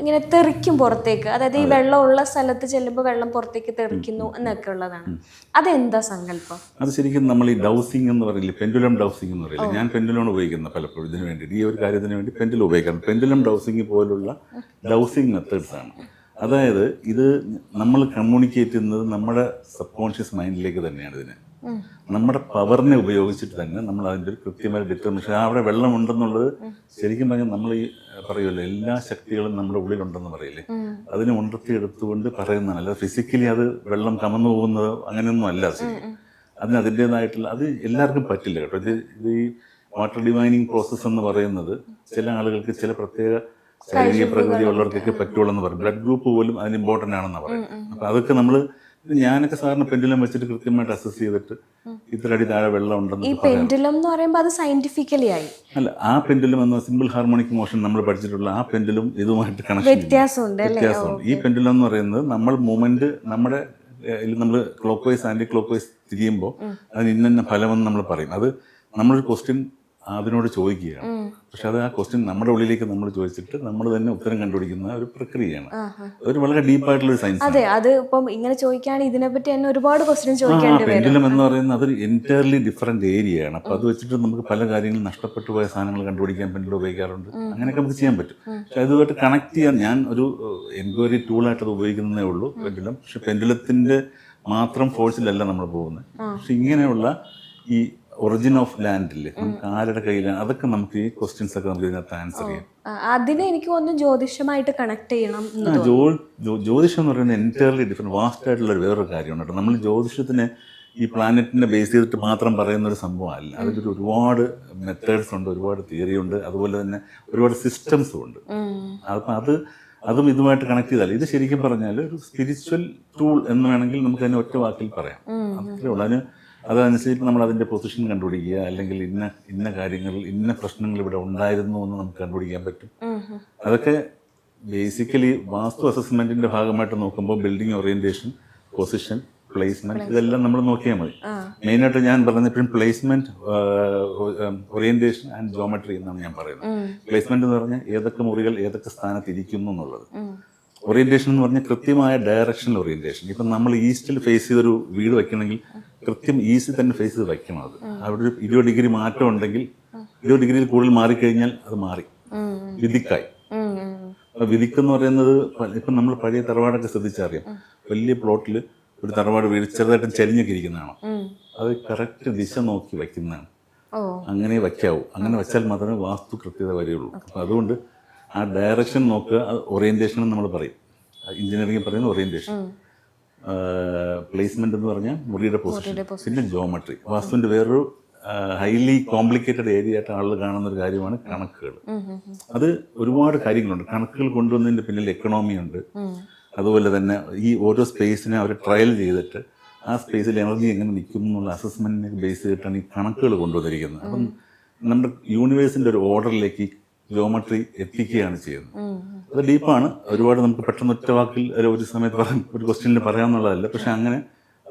ഇങ്ങനെ തെറിക്കും പുറത്തേക്ക്. അതായത് ഈ വെള്ളം ഉള്ള സ്ഥലത്ത് ചെല്ലുമ്പോൾ വെള്ളം പുറത്തേക്ക് തെറിക്കുന്നു എന്നൊക്കെ ഉള്ളതാണ്. അതെന്താ സങ്കല്പം? അത് ശരിക്കും നമ്മൾ ഈ ഡൗസിങ് എന്ന് പറയില്ലേ, പെൻഡുലം ഡൗസിങ് എന്ന് പറയില്ലേ, ഞാൻ പെൻഡുലമാണ് ഉപയോഗിക്കുന്നത് പലപ്പോഴും ഇതിന് വേണ്ടിയിട്ട്. ഈ ഒരു കാര്യത്തിന് വേണ്ടി പെൻഡുലം ഉപയോഗിക്കാറുണ്ട്. പെൻഡുലം ഡൗസിങ് പോലുള്ള ഡൗസിങ് മെത്തേഡ്സ് ആണ്. അതായത് ഇത് നമ്മൾ കമ്മ്യൂണിക്കേറ്റ് ചെയ്യുന്നത് നമ്മുടെ സബ് കോൺഷ്യസ് മൈൻഡിലേക്ക് തന്നെയാണ്. ഇതിന് നമ്മുടെ പവറിനെ ഉപയോഗിച്ചിട്ട് തന്നെ നമ്മൾ അതിൻ്റെ ഒരു കൃത്യമായ ഡിറ്റർമിനേഷൻ. അവിടെ വെള്ളമുണ്ടെന്നുള്ളത് ശരിക്കും പറഞ്ഞാൽ നമ്മൾ ഈ പറയുമല്ലോ, എല്ലാ ശക്തികളും നമ്മുടെ ഉള്ളിലുണ്ടെന്ന് പറയില്ലേ, അതിനെ ഉണർത്തിയെടുത്തുകൊണ്ട് പറയുന്നതാണ്. അല്ലാതെ ഫിസിക്കലി അത് വെള്ളം കമന്നു പോകുന്നത് അങ്ങനെയൊന്നും അല്ല. ശരി, അതിന് അതിൻ്റേതായിട്ടുള്ള അത് എല്ലാവർക്കും പറ്റില്ല കേട്ടോ. ഇത് ഈ വാട്ടർ ഡിവൈനിങ് പ്രോസസ്സ് എന്ന് പറയുന്നത് ചില ആളുകൾക്ക് ചില പ്രത്യേക ശാരീരിക പ്രകൃതി ഉള്ളവർക്കൊക്കെ പറ്റുള്ളൂ എന്ന് പറയും. ബ്ലഡ് ഗ്രൂപ്പ് പോലും അതിന് ഇമ്പോർട്ടൻ്റ് ആണെന്ന് പറയും. അപ്പം അതൊക്കെ നമ്മൾ ഞാനൊക്കെ സാറിന് പെൻഡുലം വെച്ചിട്ട് കൃത്യമായിട്ട് അസസ് ചെയ്തിട്ട് ഇത്ര അടി താഴെ വെള്ളം ഉണ്ടെന്ന്. ഈ പെൻഡുലം എന്ന് പറയുമ്പോൾ അത് സയന്റിഫിക്കലി ആയി അല്ല. ആ പെൻഡുലം എന്ന സിമ്പിൾ ഹാർമോണിക് മോഷൻ നമ്മൾ പഠിച്ചിട്ടുള്ള ആ പെൻഡുലും ഇതുമായിട്ട് കണക്ഷൻ വ്യത്യാസമുണ്ട്. ഈ പെൻഡുലം എന്ന് പറയുന്നത് നമ്മൾ മൂവ്മെന്റ് നമ്മൾ clockwise anticlockwise തിരിയുമ്പോൾ അതിന് ഇന്ന ഫലമെന്ന് നമ്മൾ പറയും. അത് നമ്മളൊരു ക്വസ്റ്റ്യൻ അതിനോട് ചോദിക്കുകയാണ്. പക്ഷെ അത് ആ ക്വസ്റ്റ്യൻ നമ്മുടെ ഉള്ളിലേക്ക് നമ്മൾ ചോദിച്ചിട്ട് നമ്മൾ തന്നെ ഉത്തരം കണ്ടുപിടിക്കുന്ന ഒരു പ്രക്രിയയാണ്. ഒരു വളരെ ഡീപ്പായിട്ടുള്ള ഒരു സയൻസ്. അതെ, അത് ഇപ്പം ഇങ്ങനെ ചോദിക്കുകയാണെങ്കിൽ ഇതിനെപ്പറ്റി തന്നെ ഒരുപാട് ക്വസ്റ്റ്യൻ ചോദിക്കേണ്ടി വരും. പെൻഡുലം എന്ന് പറയുന്നത് അതൊരു എൻറ്റയർലി ഡിഫറെന്റ് ഏരിയയാണ്. അപ്പോൾ അത് വെച്ചിട്ട് നമുക്ക് പല കാര്യങ്ങളും നഷ്ടപ്പെട്ടു പോയ സാധനങ്ങൾ കണ്ടുപിടിക്കാൻ പെൻഡുലം ഉപയോഗിക്കാറുണ്ട്. അങ്ങനെയൊക്കെ നമുക്ക് ചെയ്യാൻ പറ്റും. പക്ഷെ അതുമായിട്ട് കണക്ട് ചെയ്യാൻ ഞാൻ ഒരു എൻക്വയറി ടൂളായിട്ട് അത് ഉപയോഗിക്കുന്നതേ ഉള്ളൂ പെൻഡുലം. പക്ഷെ പെൻഡുലത്തിന്റെ മാത്രം ഫോഴ്സിലല്ല നമ്മൾ പോകുന്നത്. പക്ഷെ ഇങ്ങനെയുള്ള ഈ ഒറിജിൻ ഓഫ് ലാൻഡില്ലേ, നമുക്ക് ആരുടെ കയ്യിലാണ്, അതൊക്കെ നമുക്ക് ഈ ക്വസ്റ്റ്യൻസ് ഒക്കെ നമുക്ക് ഇതിനകത്ത് ആൻസർ ചെയ്യാം. അതിനെ എനിക്ക് ഒന്ന് ജ്യോതിഷമായിട്ട് കണക്ട് ചെയ്യണം. ജ്യോതിഷം എന്ന് പറയുന്നത് എൻറ്റയർലി ഡിഫറെന്റ് വാസ്റ്റ് ആയിട്ടുള്ള വേറൊരു കാര്യമാണ് കേട്ടോ. നമ്മൾ ജ്യോതിഷത്തിന് ഈ പ്ലാനറ്റിനെ ബേസ് ചെയ്തിട്ട് മാത്രം പറയുന്ന ഒരു സംഭവമല്ല. അതിലൊരു ഒരുപാട് മെത്തേഡ്സ് ഉണ്ട്, ഒരുപാട് തിയറി ഉണ്ട്, അതുപോലെ തന്നെ ഒരുപാട് സിസ്റ്റംസും ഉണ്ട്. അപ്പം അതും ഇതുമായിട്ട് കണക്ട് ചെയ്താൽ ഇത് ശരിക്കും പറഞ്ഞാൽ ഒരു സ്പിരിച്വൽ ടൂൾ എന്ന് വേണമെങ്കിൽ നമുക്ക് അതിനെ ഒറ്റ വാക്കിൽ പറയാം. അത്രേ ഉള്ളൂ. അതനുസരിച്ച് നമ്മൾ അതിൻ്റെ പൊസിഷൻ കണ്ടുപിടിക്കുക, അല്ലെങ്കിൽ ഇന്ന കാര്യങ്ങൾ ഇന്ന പ്രശ്നങ്ങൾ ഇവിടെ ഉണ്ടായിരുന്നു എന്ന് നമുക്ക് കണ്ടുപിടിക്കാൻ പറ്റും. അതൊക്കെ ബേസിക്കലി വാസ്തു അസസ്മെന്റിന്റെ ഭാഗമായിട്ട് നോക്കുമ്പോൾ ബിൽഡിംഗ് ഓറിയന്റേഷൻ, പൊസിഷൻ, പ്ലേസ്മെന്റ് ഇതെല്ലാം നമ്മൾ നോക്കിയാൽ മതി. മെയിനായിട്ട് ഞാൻ പറഞ്ഞപ്പോഴും പ്ലേസ്മെന്റ്, ഓറിയന്റേഷൻ ആൻഡ് ജോമെട്രി എന്നാണ് ഞാൻ പറയുന്നത്. പ്ലേസ്മെന്റ് എന്ന് പറഞ്ഞാൽ ഏതൊക്കെ മുറികൾ ഏതൊക്കെ സ്ഥാനത്ത് ഇരിക്കുന്നു എന്നുള്ളത്. ഓറിയന്റേഷൻ എന്ന് പറഞ്ഞാൽ കൃത്യമായ ഡയറക്ഷണൽ ഓറിയന്റേഷൻ. ഇപ്പം നമ്മൾ ഈസ്റ്റിൽ ഫേസ് ചെയ്തൊരു വീട് വെക്കണമെങ്കിൽ കൃത്യം ഈസ്റ്റിൽ തന്നെ ഫേസ് ചെയ്ത് വെക്കണം. അത് അവിടെ ഒരു 20 ഡിഗ്രി മാറ്റം ഉണ്ടെങ്കിൽ 20 ഡിഗ്രിയിൽ കൂടുതൽ മാറിക്കഴിഞ്ഞാൽ അത് മാറി വിധിക്കായി. അപ്പൊ വിധിക്കെന്ന് പറയുന്നത് ഇപ്പം നമ്മൾ പഴയ തറവാടൊക്കെ ശ്രദ്ധിച്ചറിയാം. വലിയ പ്ലോട്ടിൽ ഒരു തറവാട് വീട് ചെറുതായിട്ടും ചരിഞ്ഞൊക്കെ ഇരിക്കുന്നതാണോ, അത് കറക്റ്റ് ദിശ നോക്കി വയ്ക്കുന്നതാണ്. അങ്ങനെ വയ്ക്കാവൂ. അങ്ങനെ വെച്ചാൽ മാത്രമേ വാസ്തു കൃത്യത വരികയുള്ളൂ. അപ്പം അതുകൊണ്ട് ആ ഡയറക്ഷൻ നോക്കുക. ഓറിയന്റേഷൻ എന്ന് നമ്മൾ പറയും, എഞ്ചിനീയറിംഗ് പറയുന്ന ഓറിയന്റേഷൻ. പ്ലേസ്മെന്റ് എന്ന് പറഞ്ഞാൽ മുറിയുടെ പൊസിഷൻ, പിന്നെ ജോമെട്രി. വാസ്തുവിന്റെ വേറൊരു ഹൈലി കോംപ്ലിക്കേറ്റഡ് ഏരിയ ആയിട്ട് ആളുകൾ കാണുന്ന ഒരു കാര്യമാണ് കണക്കുകൾ. അത് ഒരുപാട് കാര്യങ്ങളുണ്ട്. കണക്കുകൾ കൊണ്ടുവന്നതിന്റെ പിന്നിൽ എക്കണോമി ഉണ്ട്. അതുപോലെ തന്നെ ഈ ഓരോ സ്പേസിനെ അവർ ട്രയൽ ചെയ്തിട്ട് ആ സ്പേസിൽ എനർജി എങ്ങനെ നിൽക്കും എന്നുള്ള അസസ്മെന്റിനെ ബേസ് ചെയ്തിട്ടാണ് ഈ കണക്കുകൾ കൊണ്ടുവന്നിരിക്കുന്നത്. അപ്പം നമ്മുടെ യൂണിവേഴ്സിന്റെ ഒരു ഓർഡറിലേക്ക് ജോമെട്രി എത്തിക്കുകയാണ് ചെയ്യുന്നത്. അത് ഡീപ്പാണ്. ഒരുപാട് നമുക്ക് പെട്ടെന്ന് ഒറ്റ വാക്കിൽ ഒരു സമയത്ത് ഒരു ക്വസ്റ്റ്യനിൽ പറയാമെന്നുള്ളതല്ല. പക്ഷെ അങ്ങനെ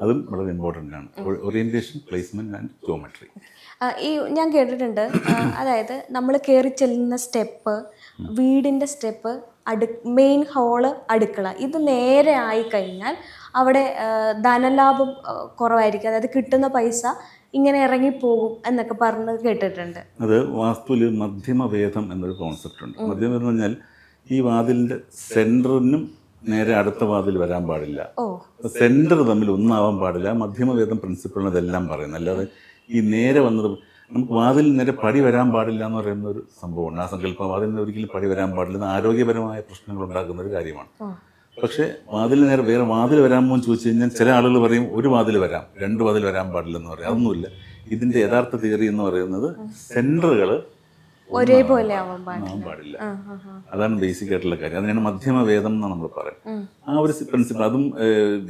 അതും വളരെ ഇമ്പോർട്ടൻ്റ് ആണ്. Orientation, placement and geometry. ഈ ഞാൻ കേട്ടിട്ടുണ്ട്, അതായത് നമ്മൾ കയറി ചെല്ലുന്ന സ്റ്റെപ്പ്, വീടിൻ്റെ സ്റ്റെപ്പ്, മെയിൻ ഹോള്, അടുക്കള, ഇത് നേരെ ആയിക്കഴിഞ്ഞാൽ അവിടെ ധനലാഭം കുറവായിരിക്കും. അതായത് കിട്ടുന്ന പൈസ ഇങ്ങനെ ഇറങ്ങിപ്പോകും എന്നൊക്കെ പറഞ്ഞ് കേട്ടിട്ടുണ്ട്. അത് വാസ്തുവിൽ മധ്യമവേദം എന്നൊരു കോൺസെപ്റ്റ് ഉണ്ട്. മധ്യമവേദം എന്ന് പറഞ്ഞാൽ ഈ വാതിലിന്റെ സെന്ററിനും നേരെ അടുത്ത വാതിൽ വരാൻ പാടില്ല, സെന്റർ തമ്മിൽ ഒന്നാവാൻ പാടില്ല. മധ്യമവേദം പ്രിൻസിപ്പിളിന് ഇതെല്ലാം പറയുന്നത്. അല്ലാതെ ഈ നേരെ വന്നത് നമുക്ക് വാതിൽ നേരെ പടി വരാൻ പാടില്ല എന്ന് പറയുന്ന ഒരു സംഭവമുണ്ട്. ആ സങ്കല്പം വാതിലിന് ഒരിക്കലും പടി വരാൻ പാടില്ല, ആരോഗ്യപരമായ പ്രശ്നങ്ങൾ ഉണ്ടാക്കുന്ന ഒരു കാര്യമാണ്. പക്ഷേ വാതിലിന് നേരെ വേറെ വാതിൽ വരാമോ എന്ന് ചോദിച്ചു കഴിഞ്ഞാൽ ചില ആളുകൾ പറയും ഒരു വാതിൽ വരാം, 2 വാതിൽ വരാൻ പാടില്ലെന്ന് പറയും. അതൊന്നുമില്ല. ഇതിന്റെ യഥാർത്ഥ തിയറി എന്ന് പറയുന്നത് സെന്ററുകൾ ഒരേപോലെ ആവാൻ പാടില്ല. അതാണ് ബേസിക് ആയിട്ടുള്ള കാര്യം. അതിനാണ് മധ്യമവേദം എന്ന് നമ്മൾ പറയും. ആ ഒരു പ്രിൻസിപ്പിൾ. അതും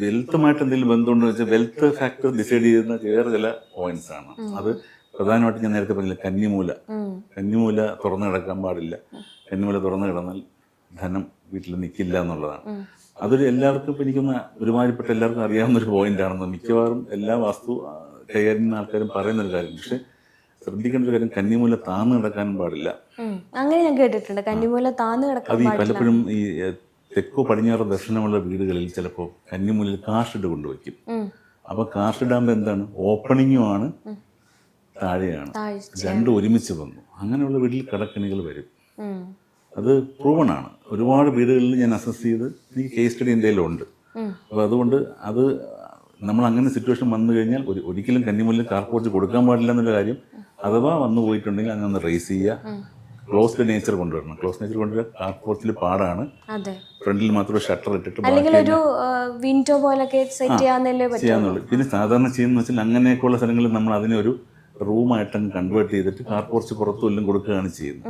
വെൽത്തുമായിട്ട് എന്തെങ്കിലും ബന്ധമുണ്ടെന്ന് വെച്ചാൽ വെൽത്ത് ഫാക്ടർ ഡിസൈഡ് ചെയ്യുന്ന വേറെ ചില പോയിന്റ്സ് ആണ്. അത് പ്രധാനമായിട്ട് ഞാൻ നേരത്തെ പറഞ്ഞില്ല, കന്നിമൂല തുറന്നു കിടക്കാൻ പാടില്ല. കന്നിമൂല തുറന്നു കിടന്നാൽ ധനം വീട്ടിൽ നിൽക്കില്ല എന്നുള്ളതാണ്. അതൊരു എല്ലാവർക്കും ഇപ്പം എനിക്കൊന്ന് ഒരുമാതിരിപ്പെട്ട എല്ലാവർക്കും അറിയാവുന്ന ഒരു പോയിന്റ് ആണെന്ന് മിക്കവാറും എല്ലാ വാസ്തു കൈകാര്യം ആൾക്കാരും പറയുന്നൊരു കാര്യം. പക്ഷെ ശ്രദ്ധിക്കേണ്ട ഒരു കാര്യം, കന്നിമൂല താന്ന് കിടക്കാനും പാടില്ല. അങ്ങനെ ഞാൻ കേട്ടിട്ടുണ്ട്, കന്നിമൂല താന്ന് കിടക്കാൻ. അത് ഈ പലപ്പോഴും ഈ തെക്കോ പടിഞ്ഞാറോ ദർശനമുള്ള വീടുകളിൽ ചിലപ്പോൾ കന്നിമൂലയിൽ കാർഷിട്ട് കൊണ്ടുവയ്ക്കും. അപ്പൊ കാർഷിടാകുമ്പോൾ എന്താണ്, ഓപ്പണിങ്ങും ആണ് താഴെയാണ്, രണ്ടും ഒരുമിച്ച് വന്നു. അങ്ങനെയുള്ള വീട്ടിൽ കടക്കണികൾ വരും. അത് പ്രൂവൺ ആണ്. ഒരുപാട് വീടുകളിൽ ഞാൻ അസസ് ചെയ്ത് എനിക്ക് കേസ് സ്റ്റഡി എൻ്റെ കയ്യിലുണ്ട്. അപ്പോൾ അതുകൊണ്ട് അത് നമ്മൾ അങ്ങനെ സിറ്റുവേഷൻ വന്നു കഴിഞ്ഞാൽ ഒരിക്കലും കന്നിമൂലയിൽ കാർപോർച്ച് കൊടുക്കാൻ പാടില്ല എന്നുള്ള കാര്യം. അഥവാ വന്നു പോയിട്ടുണ്ടെങ്കിൽ അങ്ങനെ ഒന്ന് റേസ് ചെയ്യുക. ക്ലോസ്ഡ് നേച്ചർ കൊണ്ടുവരണം. ക്ലോസ് നേച്ചർ കൊണ്ടുവരാൻ കാർപോർച്ചിൽ പാടാണ്. ഫ്രണ്ടിൽ മാത്രം ഷട്ടർ ഇട്ടിട്ട് വിൻഡോ പോലൊക്കെ സെറ്റ് ചെയ്യാന്നുള്ളൂ. പിന്നെ സാധാരണ ചെയ്യുന്ന വെച്ചാൽ അങ്ങനെയൊക്കെയുള്ള സ്ഥലങ്ങളിൽ നമ്മൾ അതിനെ ഒരു റൂമായിട്ടങ്ങ് കൺവേർട്ട് ചെയ്തിട്ട് കാർപോർച്ച് പുറത്തും എല്ലാം കൊടുക്കുകയാണ് ചെയ്യുന്നത്.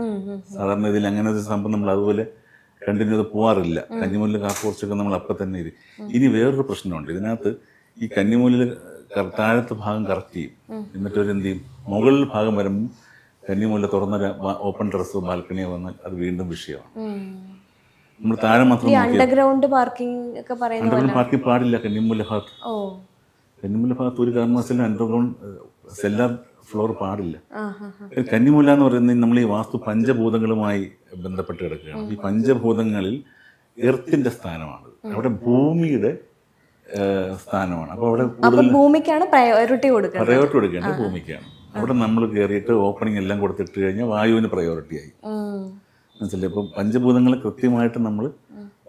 സാധാരണ ഇതിൽ അങ്ങനെ ഒരു സംഭവം നമ്മൾ അതുപോലെ കണ്ടിന്യൂ ചെയ്ത് പോകാറില്ല. കന്നിമൂലിൽ കാർപോർച്ചൊക്കെ നമ്മൾ അപ്പം തന്നെ ഇനി വേറൊരു പ്രശ്നമുണ്ട് ഇതിനകത്ത്. ഈ കന്നിമൂലിൽ താഴത്തെ ഭാഗം കറക്റ്റ് ചെയ്യും, എന്നിട്ട് ഒരു എന്ത് ചെയ്യും, മുകളിൽ ഭാഗം വരുമ്പോൾ കന്നിമൂല തുറന്ന ഓപ്പൺ ടെറസോ ബാൽക്കണിയോ വന്നാൽ അത് വീണ്ടും വിഷയമാണ്. നമ്മൾ താഴെ മാത്രം അണ്ടർഗ്രൗണ്ട് പാർക്കിംഗ് പാടില്ല കന്നിമൂല ഭാഗത്ത്. കന്നിമൂല ഭാഗത്ത് ഒരു കാരണവശാലും അണ്ടർഗ്രൗണ്ട് സെല്ലാർ ഫ്ലോർ പാടില്ല. കന്നിമൂല എന്ന് പറയുന്നത് നമ്മൾ ഈ വാസ്തു പഞ്ചഭൂതങ്ങളുമായി ബന്ധപ്പെട്ട് കിടക്കുകയാണ്. ഈ പഞ്ചഭൂതങ്ങളിൽ എർത്തിന്റെ സ്ഥാനമാണ്, അവിടെ ഭൂമിയുടെ സ്ഥാനമാണ്. അപ്പോൾ അവിടെ ഭൂമിക്കാണ് പ്രയോറിറ്റി കൊടുക്കേണ്ടത്, ഭൂമിക്കാണ്. അവിടെ നമ്മൾ കയറിയിട്ട് ഓപ്പണിംഗ് എല്ലാം കൊടുത്തിട്ട് കഴിഞ്ഞാൽ വായുവിന് പ്രയോറിറ്റി ആയി. മനസ്സിലായി? ഇപ്പം പഞ്ചഭൂതങ്ങളെ കൃത്യമായിട്ട് നമ്മൾ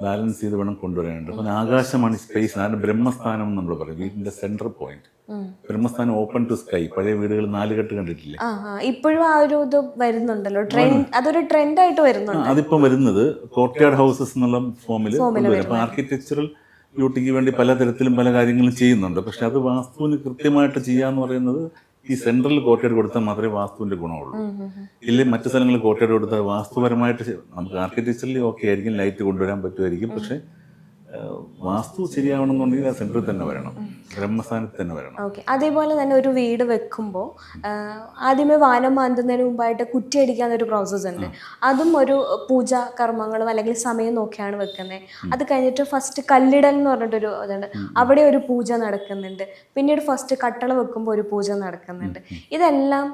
ബാലൻസ് ചെയ്ത് വേണം കൊണ്ടുവരാനുണ്ട്. അപ്പം ആകാശമാണ് സ്പേസ്, അതിന്റെ ബ്രഹ്മസ്ഥാനം നമ്മൾ പറയും, വീടിന്റെ സെന്റർ പോയിന്റ്. ബ്രഹ്മസ്ഥാനം ഓപ്പൺ ടു സ്കൈ. പഴയ വീടുകൾ 4 കെട്ട് കണ്ടിട്ടില്ലേ? ഇപ്പോഴും ആ ഒരു ഇത് വരുന്നുണ്ടല്ലോ, അതൊരു ട്രെൻഡ് ആയിട്ട് വരുന്നുണ്ട്. അതിപ്പം വരുന്നത് കോർട്ട്യാർഡ് ഹൗസസ് എന്നുള്ള ഫോമിൽ. അപ്പൊ ആർക്കിടെക്ചറൽ ബ്യൂട്ടിക്ക് വേണ്ടി പലതരത്തിലും പല കാര്യങ്ങളും ചെയ്യുന്നുണ്ട്. പക്ഷെ അത് വാസ്തുവിന് കൃത്യമായിട്ട് ചെയ്യാന്ന് പറയുന്നത് ഈ സെൻട്രൽ കോട്ടേഡ് കൊടുത്താൽ മാത്രമേ വാസ്തുവിന്റെ ഗുണമുള്ളൂ. ഇല്ലെങ്കിൽ മറ്റു സ്ഥലങ്ങളിൽ കോട്ടേഡ് കൊടുത്താൽ വാസ്തുപരമായിട്ട് നമുക്ക് ആർക്കിടെക്ചറലി ഓക്കെ ആയിരിക്കും, ലൈറ്റ് കൊണ്ടുവരാൻ പറ്റുമായിരിക്കും. പക്ഷെ വാസ്തു ശരിയാവണമെന്നുണ്ടെങ്കിൽ ആ സെൻറ്ററിൽ തന്നെ വരണം, ബ്രഹ്മസ്ഥാനത്ത് തന്നെ വരണം. ഓക്കെ. അതേപോലെ തന്നെ ഒരു വീട് വെക്കുമ്പോൾ ആദ്യമേ വാനം മാന്തുന്നതിന് മുമ്പായിട്ട് കുറ്റിയടിക്കാന്നൊരു പ്രോസസ്സ് ഉണ്ട്. അതും ഒരു പൂജാ കർമ്മങ്ങളും അല്ലെങ്കിൽ സമയം നോക്കിയാണ് വെക്കുന്നത്. അത് കഴിഞ്ഞിട്ട് ഫസ്റ്റ് കല്ലിടൽ എന്ന് പറഞ്ഞിട്ടൊരു ഇതുണ്ട്, അവിടെ ഒരു പൂജ നടക്കുന്നുണ്ട്. പിന്നീട് ഫസ്റ്റ് കട്ടള വെക്കുമ്പോൾ ഒരു പൂജ നടക്കുന്നുണ്ട്. ഇതെല്ലാം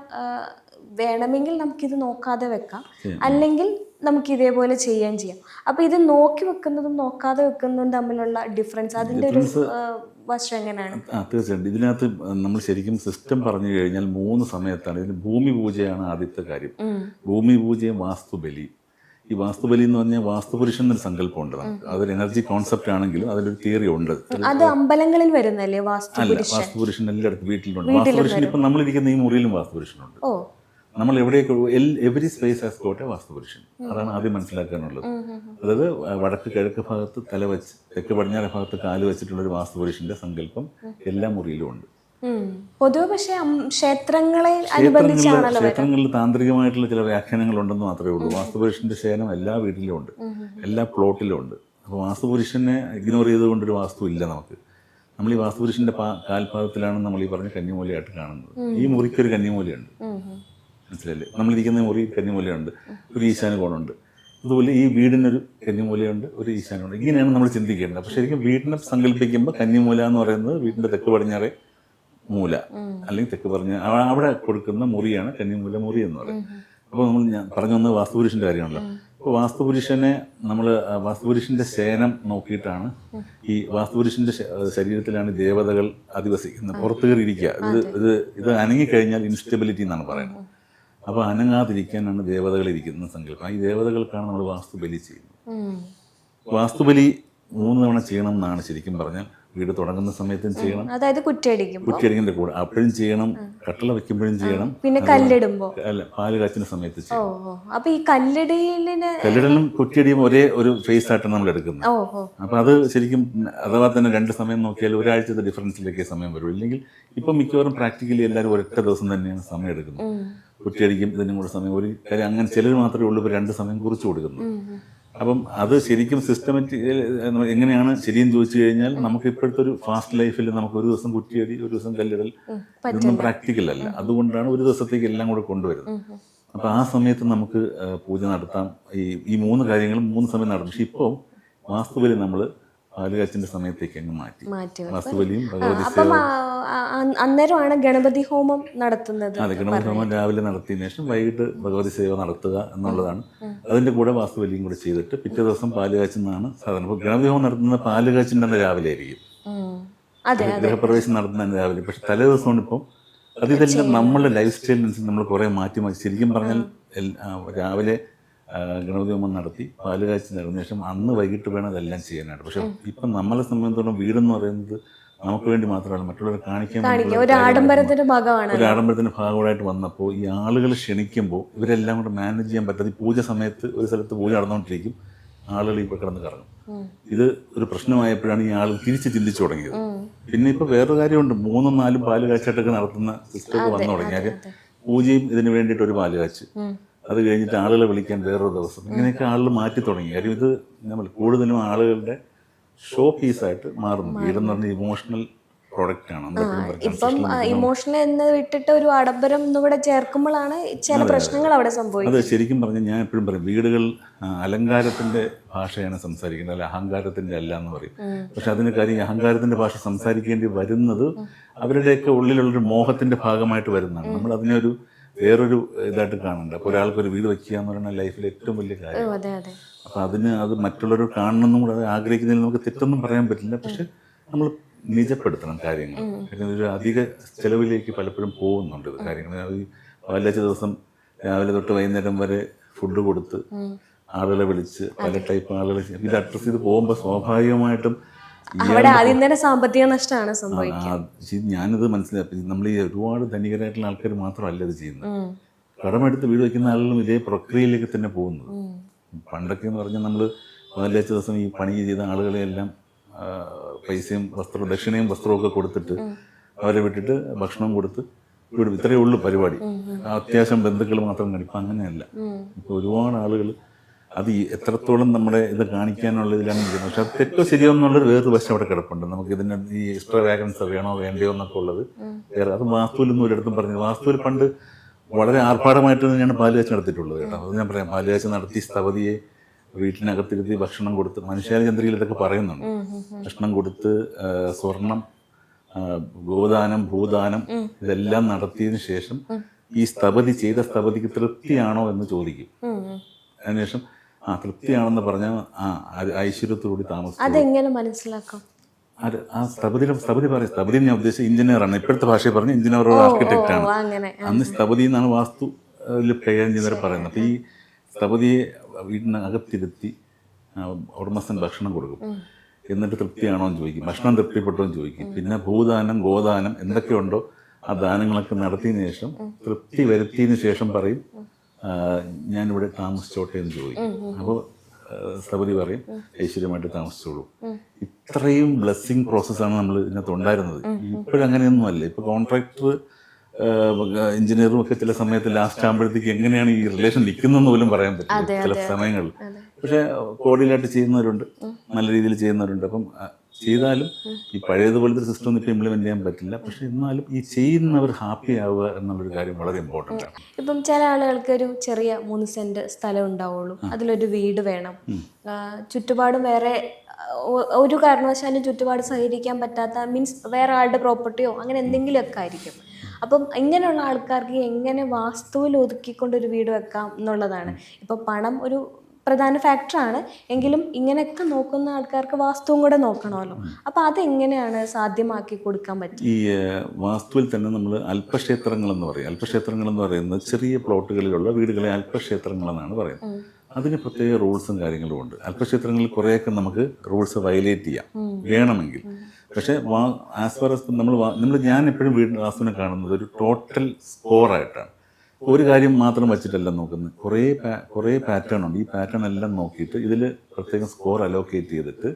വേണമെങ്കിൽ നമുക്കിത് നോക്കാതെ വെക്കാം, അല്ലെങ്കിൽ നമുക്ക് ഇതേപോലെ ചെയ്യുകയും ചെയ്യാം. അപ്പോൾ ഇത് നോക്കി വെക്കുന്നതും നോക്കാതെ വെക്കുന്നതും തമ്മിലുള്ള ഡിഫറൻസ്, അതിൻ്റെ ഒരു വശം എങ്ങനെയാണ്? തീർച്ചയായിട്ടും ഇതിനകത്ത് നമ്മൾ ശരിക്കും സിസ്റ്റം പറഞ്ഞു കഴിഞ്ഞാൽ 3 സമയത്താണ്. ഇതിന് ഭൂമി പൂജയാണ് ആദ്യത്തെ കാര്യം. ഭൂമി പൂജയും വാസ്തുബലി. ഈ വാസ്തുബലി എന്ന് പറഞ്ഞാൽ വാസ്തുപുരുഷൻ എന്നൊരു സങ്കല്പമുണ്ട് നമുക്ക്. അതൊരു എനർജി കോൺസെപ്റ്റ് ആണെങ്കിലും അതിലൊരു തിയറി ഉണ്ട്. അത് അമ്പലങ്ങളിൽ വരുന്നല്ലേ അല്ല, വാസ്തുപുരുഷൻ? വാസ്തുപുരുഷൻ എല്ലായിടത്തും വീട്ടിലുണ്ട്. വാസ്തുപുരുഷൻ ഇപ്പം നമ്മളിരിക്കുന്ന ഈ മുറിയിലും വാസ്തുപുരുഷനുണ്ട്. ഓ, നമ്മൾ എവിടെയൊക്കെ every space has got a Vastupurush. അതാണ് ആദ്യം മനസ്സിലാക്കാനുള്ളത്. അതായത് വടക്ക് കിഴക്ക് ഭാഗത്ത് തല വെച്ച് തെക്ക് പടിഞ്ഞാറ് ഭാഗത്ത് കാല് വെച്ചിട്ടുള്ള ഒരു വാസ്തുപുരുഷന്റെ സങ്കല്പം എല്ലാ മുറിയിലും ഉണ്ട്. പൊതുവെ പക്ഷേ ക്ഷേത്രങ്ങളെ അനുബന്ധിച്ചാണല്ലോ. ക്ഷേത്രങ്ങളിൽ താന്ത്രികമായിട്ടുള്ള ചില വ്യാഖ്യാനങ്ങൾ ഉണ്ടെന്ന് മാത്രമേ ഉള്ളൂ. വാസ്തുപുരുഷന്റെ ശയനം എല്ലാ വീട്ടിലും ഉണ്ട്, എല്ലാ പ്ലോട്ടിലും ഉണ്ട്. അപ്പോൾ വാസ്തുപുരുഷനെ ഇഗ്നോർ ചെയ്തുകൊണ്ടൊരു വാസ്തു ഇല്ല നമുക്ക്. നമ്മൾ ഈ വാസ്തുപുരുഷന്റെ കാൽപാദത്തിലാണ് നമ്മൾ ഈ പറഞ്ഞ കന്നിമൂലയായിട്ട് കാണുന്നത്. ഈ മുറിക്കൊരു കന്നിമൂലയുണ്ട്, മനസ്സിലല്ലേ? നമ്മളിരിക്കുന്ന മുറി കന്നിമൂലയുണ്ട്, ഒരു ഈശാന കോണുണ്ട്. അതുപോലെ ഈ വീടിനൊരു കന്നിമൂലയുണ്ട്, ഒരു ഈശാനുണ്ട്. ഇങ്ങനെയാണ് നമ്മൾ ചിന്തിക്കേണ്ടത്. അപ്പോൾ ശരിക്കും വീടിനെ സങ്കല്പിക്കുമ്പോൾ കന്നിമൂല എന്ന് പറയുന്നത് വീടിന്റെ തെക്ക് പടിഞ്ഞാറെ മൂല, അല്ലെങ്കിൽ തെക്ക് പറഞ്ഞ അവിടെ കൊടുക്കുന്ന മുറിയാണ് കന്നിമൂല മുറി എന്ന് പറയുന്നത്. അപ്പോൾ നമ്മൾ ഞാൻ പറഞ്ഞു വന്നത് വാസ്തുപുരുഷന്റെ കാര്യമാണല്ലോ. അപ്പോൾ വാസ്തുപുരുഷനെ നമ്മൾ വാസ്തുപുരുഷന്റെ ശയനം നോക്കിയിട്ടാണ്, ഈ വാസ്തുപുരുഷന്റെ ശരീരത്തിലാണ് ദേവതകൾ അധിവസിക്കുന്നത്. പുറത്തു കയറിയിരിക്കുക, ഇത് അനങ്ങിക്കഴിഞ്ഞാൽ ഇൻസ്റ്റെബിലിറ്റി എന്നാണ് പറയുന്നത്. അപ്പോൾ അനങ്ങാതിരിക്കാനാണ് ദേവതകൾ ഇരിക്കുന്ന സങ്കല്പം. ഈ ദേവതകൾക്കാണ് നമ്മൾ വാസ്തുബലി ചെയ്യുന്നത്. വാസ്തുബലി 3 തവണ ചെയ്യണം എന്നാണ് ശരിക്കും പറഞ്ഞാൽ. വീട് തുടങ്ങുന്ന സമയത്തും ചെയ്യണം, അതായത് കുറ്റിയടിക്കുന്നതിന്റെ കൂടെ അപ്പോഴും ചെയ്യണം, കട്ടള വെക്കുമ്പോഴും ചെയ്യണം, പിന്നെ കല്ലിടുമ്പോ അല്ല പാല് കാച്ചുന്ന സമയത്ത് ചെയ്യണം. അപ്പൊ ഈ കല്ലിടലും കുറ്റിയടിയും ഒരേ ഒരു ഫേസ് ആയിട്ടാണ് നമ്മൾ എടുക്കുന്നത്. അപ്പൊ അത് ശരിക്കും അഥവാ തന്നെ 2 സമയം നോക്കിയാൽ ഒരാഴ്ചത്തെ ഡിഫറൻസിലേക്ക് സമയം വരും. ഇല്ലെങ്കിൽ ഇപ്പം മിക്കവാറും പ്രാക്ടിക്കലി എല്ലാവരും ഒരൊറ്റ ദിവസം തന്നെയാണ് സമയം എടുക്കുന്നത്. കുറ്റിയടിക്കും ഇതിനും കൂടെ സമയം ഒരു കാര്യം. അങ്ങനെ ചിലർ മാത്രമേ ഉള്ളൂ ഇപ്പോൾ 2 സമയം കുറിച്ച് കൊടുക്കുന്നത്. അപ്പം അത് ശരിക്കും സിസ്റ്റമാറ്റിക് എങ്ങനെയാണ് ശരിയെന്ന് ചോദിച്ചു കഴിഞ്ഞാൽ, നമുക്ക് ഇപ്പോഴത്തെ ഒരു ഫാസ്റ്റ് ലൈഫിൽ നമുക്ക് ഒരു ദിവസം കുറ്റിയടി, ഒരു ദിവസം കല്ലിടൽ, ഇതൊന്നും പ്രാക്ടിക്കൽ അല്ല. അതുകൊണ്ടാണ് ഒരു ദിവസത്തേക്ക് എല്ലാം കൂടെ കൊണ്ടുവരുന്നത്. അപ്പം ആ സമയത്ത് നമുക്ക് പൂജ നടത്താം. ഈ 3 കാര്യങ്ങളും 3 സമയം നടത്തും. പക്ഷെ ഇപ്പോൾ വാസ്തുബലി നമ്മൾ പാലുകാച്ചിന്റെ സമയത്തേക്ക് അങ്ങ് മാറ്റി. വാസ്തുബലിയും ഭഗവതി അപ്പം അന്നേരമാണ് ഗണപതി ഹോമം നടത്തുന്നത്. അതെ, ഗണപതി ഹോമം രാവിലെ നടത്തിയതിനു ശേഷം വൈകിട്ട് ഭഗവതി സേവ നടത്തുക എന്നുള്ളതാണ്. അതിന്റെ കൂടെ വാസ്തുബലിയും കൂടെ ചെയ്തിട്ട് പിറ്റേ ദിവസം പാലുകാച്ചെന്നാണ് സാധാരണ. ഇപ്പോൾ ഗണപതി ഹോമം നടത്തുന്ന പാലുകാച്ചിൻ്റെ അന്ന് രാവിലെ ആയിരിക്കും, ഗൃഹപ്രവേശം നടത്തുന്ന രാവിലെ. പക്ഷെ തലേ ദിവസമാണ് ഇപ്പം ഇതെല്ലാം നമ്മളുടെ ലൈഫ് സ്റ്റൈലിനനുസരിച്ച് നമ്മൾ കുറേ മാറ്റി. ശരിക്കും പറഞ്ഞാൽ രാവിലെ ഗണപതി ഹോമം നടത്തി പാലുകാച്ചി നടന്ന ശേഷം അന്ന് വൈകിട്ട് വേണം അതെല്ലാം ചെയ്യാനായിട്ട്. പക്ഷെ ഇപ്പം നമ്മളെ സംബന്ധിച്ചിടത്തോളം വീടെന്ന് പറയുന്നത് നമുക്ക് വേണ്ടി മാത്രമല്ല, മറ്റുള്ളവരെ കാണിക്കാൻ ഒരു ആഡംബരത്തിന്റെ ഭാഗമായിട്ട് വന്നപ്പോൾ ഈ ആളുകൾ ക്ഷണിക്കുമ്പോൾ ഇവരെല്ലാം കൂടെ മാനേജ് ചെയ്യാൻ പറ്റാതെ ഈ പൂജ സമയത്ത് ഒരു സ്ഥലത്ത് പൂജ നടന്നുകൊണ്ടിരിക്കും, ആളുകൾ ഇപ്പോൾ കിടന്ന് കറങ്ങും. ഇത് ഒരു പ്രശ്നമായപ്പോഴാണ് ഈ ആളുകൾ തിരിച്ച് ചിന്തിച്ചു തുടങ്ങിയത്. പിന്നെ ഇപ്പോൾ വേറൊരു കാര്യമുണ്ട്, 3ഉം 4ഉം പാല് കാച്ചായിട്ടൊക്കെ നടത്തുന്ന സിസ്റ്റം വന്നു തുടങ്ങിയാൽ പൂജയും ഇതിന് വേണ്ടിയിട്ട് ഒരു പാല് കാച്ച്, അത് കഴിഞ്ഞിട്ട് ആളുകളെ വിളിക്കാൻ വേറൊരു ദിവസം, ഇങ്ങനെയൊക്കെ ആളുകൾ മാറ്റി തുടങ്ങി. കാര്യം ഇത് നമ്മൾ കൂടുതലും ആളുകളുടെ ഷോ പീസായിട്ട് മാറുന്നു. വീടെന്ന് പറഞ്ഞ ഇമോഷണൽ പ്രോഡക്റ്റ് ആണ്. ഇപ്പം ഇമോഷണൽ എന്ന് വിട്ടിട്ട് ഒരു ആഡംബരം ഇവിടെ ചേർക്കുമ്പോഴാണ് ചില പ്രശ്നങ്ങൾ അവിടെ സംഭവിക്കുന്നത്. അത് ശരിക്കും പറഞ്ഞാൽ ഞാൻ എപ്പോഴും പറയും, വീടുകൾ അലങ്കാരത്തിന്റെ ഭാഷയാണ് സംസാരിക്കുന്നത്, അല്ല അഹങ്കാരത്തിന്റെ അല്ല എന്ന് പറയും. പക്ഷെ അതിന് കാര്യം ഈ അഹങ്കാരത്തിന്റെ ഭാഷ സംസാരിക്കേണ്ടി വരുന്നത് അവരുടെയൊക്കെ ഉള്ളിലുള്ളൊരു മോഹത്തിന്റെ ഭാഗമായിട്ട് വരുന്നതാണ്. നമ്മൾ അതിനെ ഒരു വേറൊരു ഇതായിട്ട് കാണുന്നുണ്ട്. അപ്പോൾ ഒരാൾക്കൊരു വീട് വയ്ക്കുക എന്ന് പറയുന്ന ലൈഫിൽ ഏറ്റവും വലിയ കാര്യം. അപ്പം അത് മറ്റുള്ളവർ കാണണമെന്നും കൂടെ അത് ആഗ്രഹിക്കുന്നതിൽ നമുക്ക് തെറ്റൊന്നും പറയാൻ പറ്റില്ല. പക്ഷെ നമ്മൾ നിജപ്പെടുത്തണം കാര്യങ്ങൾ. ഒരു അധിക ചെലവിലേക്ക് പലപ്പോഴും പോകുന്നുണ്ട് ഇത് കാര്യങ്ങൾ. ഈ പാലുകാച്ച ദിവസം രാവിലെ തൊട്ട് വൈകുന്നേരം വരെ ഫുഡ് കൊടുത്ത് ആളുകളെ വിളിച്ച് പല ടൈപ്പ് ആളുകളെ ഇത് അഡ്രസ് ചെയ്ത് പോകുമ്പോൾ സ്വാഭാവികമായിട്ടും ആദ്യം തന്നെ സാമ്പത്തിക നഷ്ടമാണ് സംഭവിക്കുന്നത്. ഞാനിത് മനസ്സിലാക്കി. നമ്മൾ ഈ ഒരുപാട് ധനികരായിട്ടുള്ള ആൾക്കാർ മാത്രമല്ല ഇത് ചെയ്യുന്നത്. കടമെടുത്ത് വീട് വയ്ക്കുന്ന ആളുകളും ഇതേ പ്രക്രിയയിലേക്ക് തന്നെ പോകുന്നത്. പണ്ടൊക്കെ എന്ന് പറഞ്ഞാൽ നമ്മൾ പാലുകാച്ച ദിവസം ഈ പണി ചെയ്ത ആളുകളെയെല്ലാം പൈസയും ദക്ഷിണയും വസ്ത്രവും ഒക്കെ കൊടുത്തിട്ട് അവരെ വിട്ടിട്ട് ഭക്ഷണം കൊടുത്ത് വീട് ഇത്രയേ ഉള്ളൂ പരിപാടി. അത്യാവശ്യം ബന്ധുക്കൾ മാത്രം കാണും. ഇപ്പം അങ്ങനെയല്ല. ഇപ്പോൾ ഒരുപാട് ആളുകൾ അത് എത്രത്തോളം നമ്മുടെ ഇത് കാണിക്കാനുള്ള ഇതിലാണ് ഇരിക്കുന്നത്. പക്ഷെ അത് തെറ്റോ ശരിയോ എന്നുള്ളത് വേറൊരു വശം അവിടെ കിടപ്പുണ്ട്. നമുക്ക് ഇതിന് ഈ എക്സ്ട്രാ വാഗൻസ് വേണോ വേണ്ടയോ എന്നൊക്കെ ഉള്ളത് വേറെ. അത് വാസ്തുവിലൊന്നും ഒരിടത്തും പറഞ്ഞു. വാസ്തുവിൽ പണ്ട് വളരെ ആർഭാടമായിട്ട് തന്നെയാണ് പാലുകാച്ച് നടത്തിയിട്ടുള്ളത് കേട്ടോ. അത് ഞാൻ പറയാം. പാലുകാച്ച് നടത്തി സ്ഥപതിയെ വീട്ടിനകത്തിരുത്തി ഭക്ഷണം കൊടുത്ത്, മനുഷ്യാചന്ദ്രയിൽ ഇതൊക്കെ പറയുന്നുണ്ട്. ഭക്ഷണം കൊടുത്ത് സ്വർണം, ഗോദാനം, ഭൂദാനം ഇതെല്ലാം നടത്തിയതിനു ശേഷം ഈ സ്ഥപതി ചെയ്ത സ്ഥപതിക്ക് തൃപ്തിയാണോ എന്ന് ചോദിക്കും. അതിനുശേഷം തൃപ്തിയാണെന്ന് പറഞ്ഞാൽ ഐശ്വര്യത്തോടുകൂടി താമസിക്കും. അതെങ്ങനെ മനസ്സിലാക്കാം? അത് ആ സ്ഥപതി പറയും. സ്ഥപതി ഞാൻ ഉദ്ദേശിച്ച എഞ്ചിനീയറാണ്. ഇപ്പോഴത്തെ ഭാഷയിൽ പറഞ്ഞ എഞ്ചിനീയറോ ആർക്കിടെക്റ്റ് ആണ്. അന്ന് സ്ഥപതി എന്നാണ് വാസ്തുവിൽ കൈകാര്യം ചെയ്യുന്നവർ പറയുന്നത്. അപ്പോൾ ഈ സ്ഥപതിയെ വീടിനകത്തിരുത്തി ഉടമസ്ഥൻ ഭക്ഷണം കൊടുക്കും. എന്നിട്ട് തൃപ്തിയാണോ എന്ന് ചോദിക്കും. ഭക്ഷണം തൃപ്തിപ്പെട്ടോ എന്ന് ചോദിക്കും. പിന്നെ ഭൂദാനം, ഗോദാനം എന്തൊക്കെയുണ്ടോ ആ ദാനങ്ങളൊക്കെ നടത്തിയതിനു ശേഷം തൃപ്തി വരുത്തിയതിനു ശേഷം പറയും ഞാനിവിടെ താമസിച്ചോട്ടെ എന്ന് ചോദിക്കും. അപ്പോൾ സ്ഥപതി പറയും ഐശ്വര്യമായിട്ട് താമസിച്ചോളൂ. ഇത്രയും ബ്ലെസ്സിങ് പ്രോസസ്സാണ് നമ്മൾ ഇതിനകത്ത് ഉണ്ടായിരുന്നത്. ഇപ്പോഴങ്ങനെയൊന്നും അല്ല. ഇപ്പോൾ കോൺട്രാക്ടർ എഞ്ചിനീയറും ഒക്കെ ചില സമയത്ത് ലാസ്റ്റ് ആകുമ്പോഴത്തേക്ക് എങ്ങനെയാണ് ഈ റിലേഷൻ നിൽക്കുന്നതെന്ന് പോലും പറയാൻ പറ്റില്ല ചില സമയങ്ങളിൽ. പക്ഷെ കോടിയിലായിട്ട് ചെയ്യുന്നവരുണ്ട്, നല്ല രീതിയിൽ ചെയ്യുന്നവരുണ്ട്. അപ്പം ചെയ്താലും ഈ പഴയതുപോലത്തെ സിസ്റ്റം ഒന്നും ഇപ്പോൾ ഇംപ്ലിമെന്റ് ചെയ്യാൻ പറ്റില്ല. പക്ഷെ എന്നാലും ഈ ചെയ്യുന്നവർ ഹാപ്പി ആവുക എന്നുള്ളൊരു കാര്യം വളരെ ഇമ്പോർട്ടൻ്റ് ആണ്. ഇപ്പം ചില ആളുകൾക്ക് ഒരു ചെറിയ 3 സെന്റ് സ്ഥലം ഉണ്ടാവുള്ളൂ, അതിലൊരു വീട് വേണം, ചുറ്റുപാടും വേറെ ഒരു കാരണവശാലും ചുറ്റുപാട് സഹകരിക്കാൻ പറ്റാത്ത, മീൻസ് വേറെ ആളുടെ പ്രോപ്പർട്ടിയോ അങ്ങനെ എന്തെങ്കിലുമൊക്കെ ആയിരിക്കും. അപ്പം ഇങ്ങനെയുള്ള ആൾക്കാർക്ക് എങ്ങനെ വാസ്തുവിൽ ഒതുക്കിക്കൊണ്ടൊരു വീട് വെക്കാം എന്നുള്ളതാണ്. ഇപ്പം പണം ഒരു പ്രധാന ഫാക്ടറാണ് എങ്കിലും ഇങ്ങനെയൊക്കെ നോക്കുന്ന ആൾക്കാർക്ക് വാസ്തുവും കൂടെ നോക്കണമല്ലോ. അപ്പം അതെങ്ങനെയാണ് സാധ്യമാക്കി കൊടുക്കാൻ പറ്റും? ഈ വാസ്തുവിൽ തന്നെ നമ്മൾ അല്പക്ഷേത്രങ്ങളെന്ന് പറയും. അല്പക്ഷേത്രങ്ങളെന്ന് പറയുന്നത് ചെറിയ പ്ലോട്ടുകളിലുള്ള വീടുകളെ അല്പക്ഷേത്രങ്ങളെന്നാണ് പറയുന്നത്. അതിന് പ്രത്യേക റൂൾസും കാര്യങ്ങളും ഉണ്ട്. അല്പക്ഷേത്രങ്ങളിൽ കുറേയൊക്കെ നമുക്ക് റൂൾസ് വയലേറ്റ് ചെയ്യാം വേണമെങ്കിൽ. പക്ഷേ ആസ് ഫാർ ആസ് ഞാൻ എപ്പോഴും വീട് വാസ്തുവിനെ കാണുന്നത് ഒരു ടോട്ടൽ സ്കോറായിട്ടാണ്. ഒരു കാര്യം മാത്രം വെച്ചിട്ടല്ല നോക്കുന്നത്. കുറേ പാറ്റേൺ ഉണ്ട്. ഈ പാറ്റേൺ എല്ലാം നോക്കിയിട്ട് ഇതിൽ പ്രത്യേകം സ്കോർ അലോക്കേറ്റ് ചെയ്തിട്ട്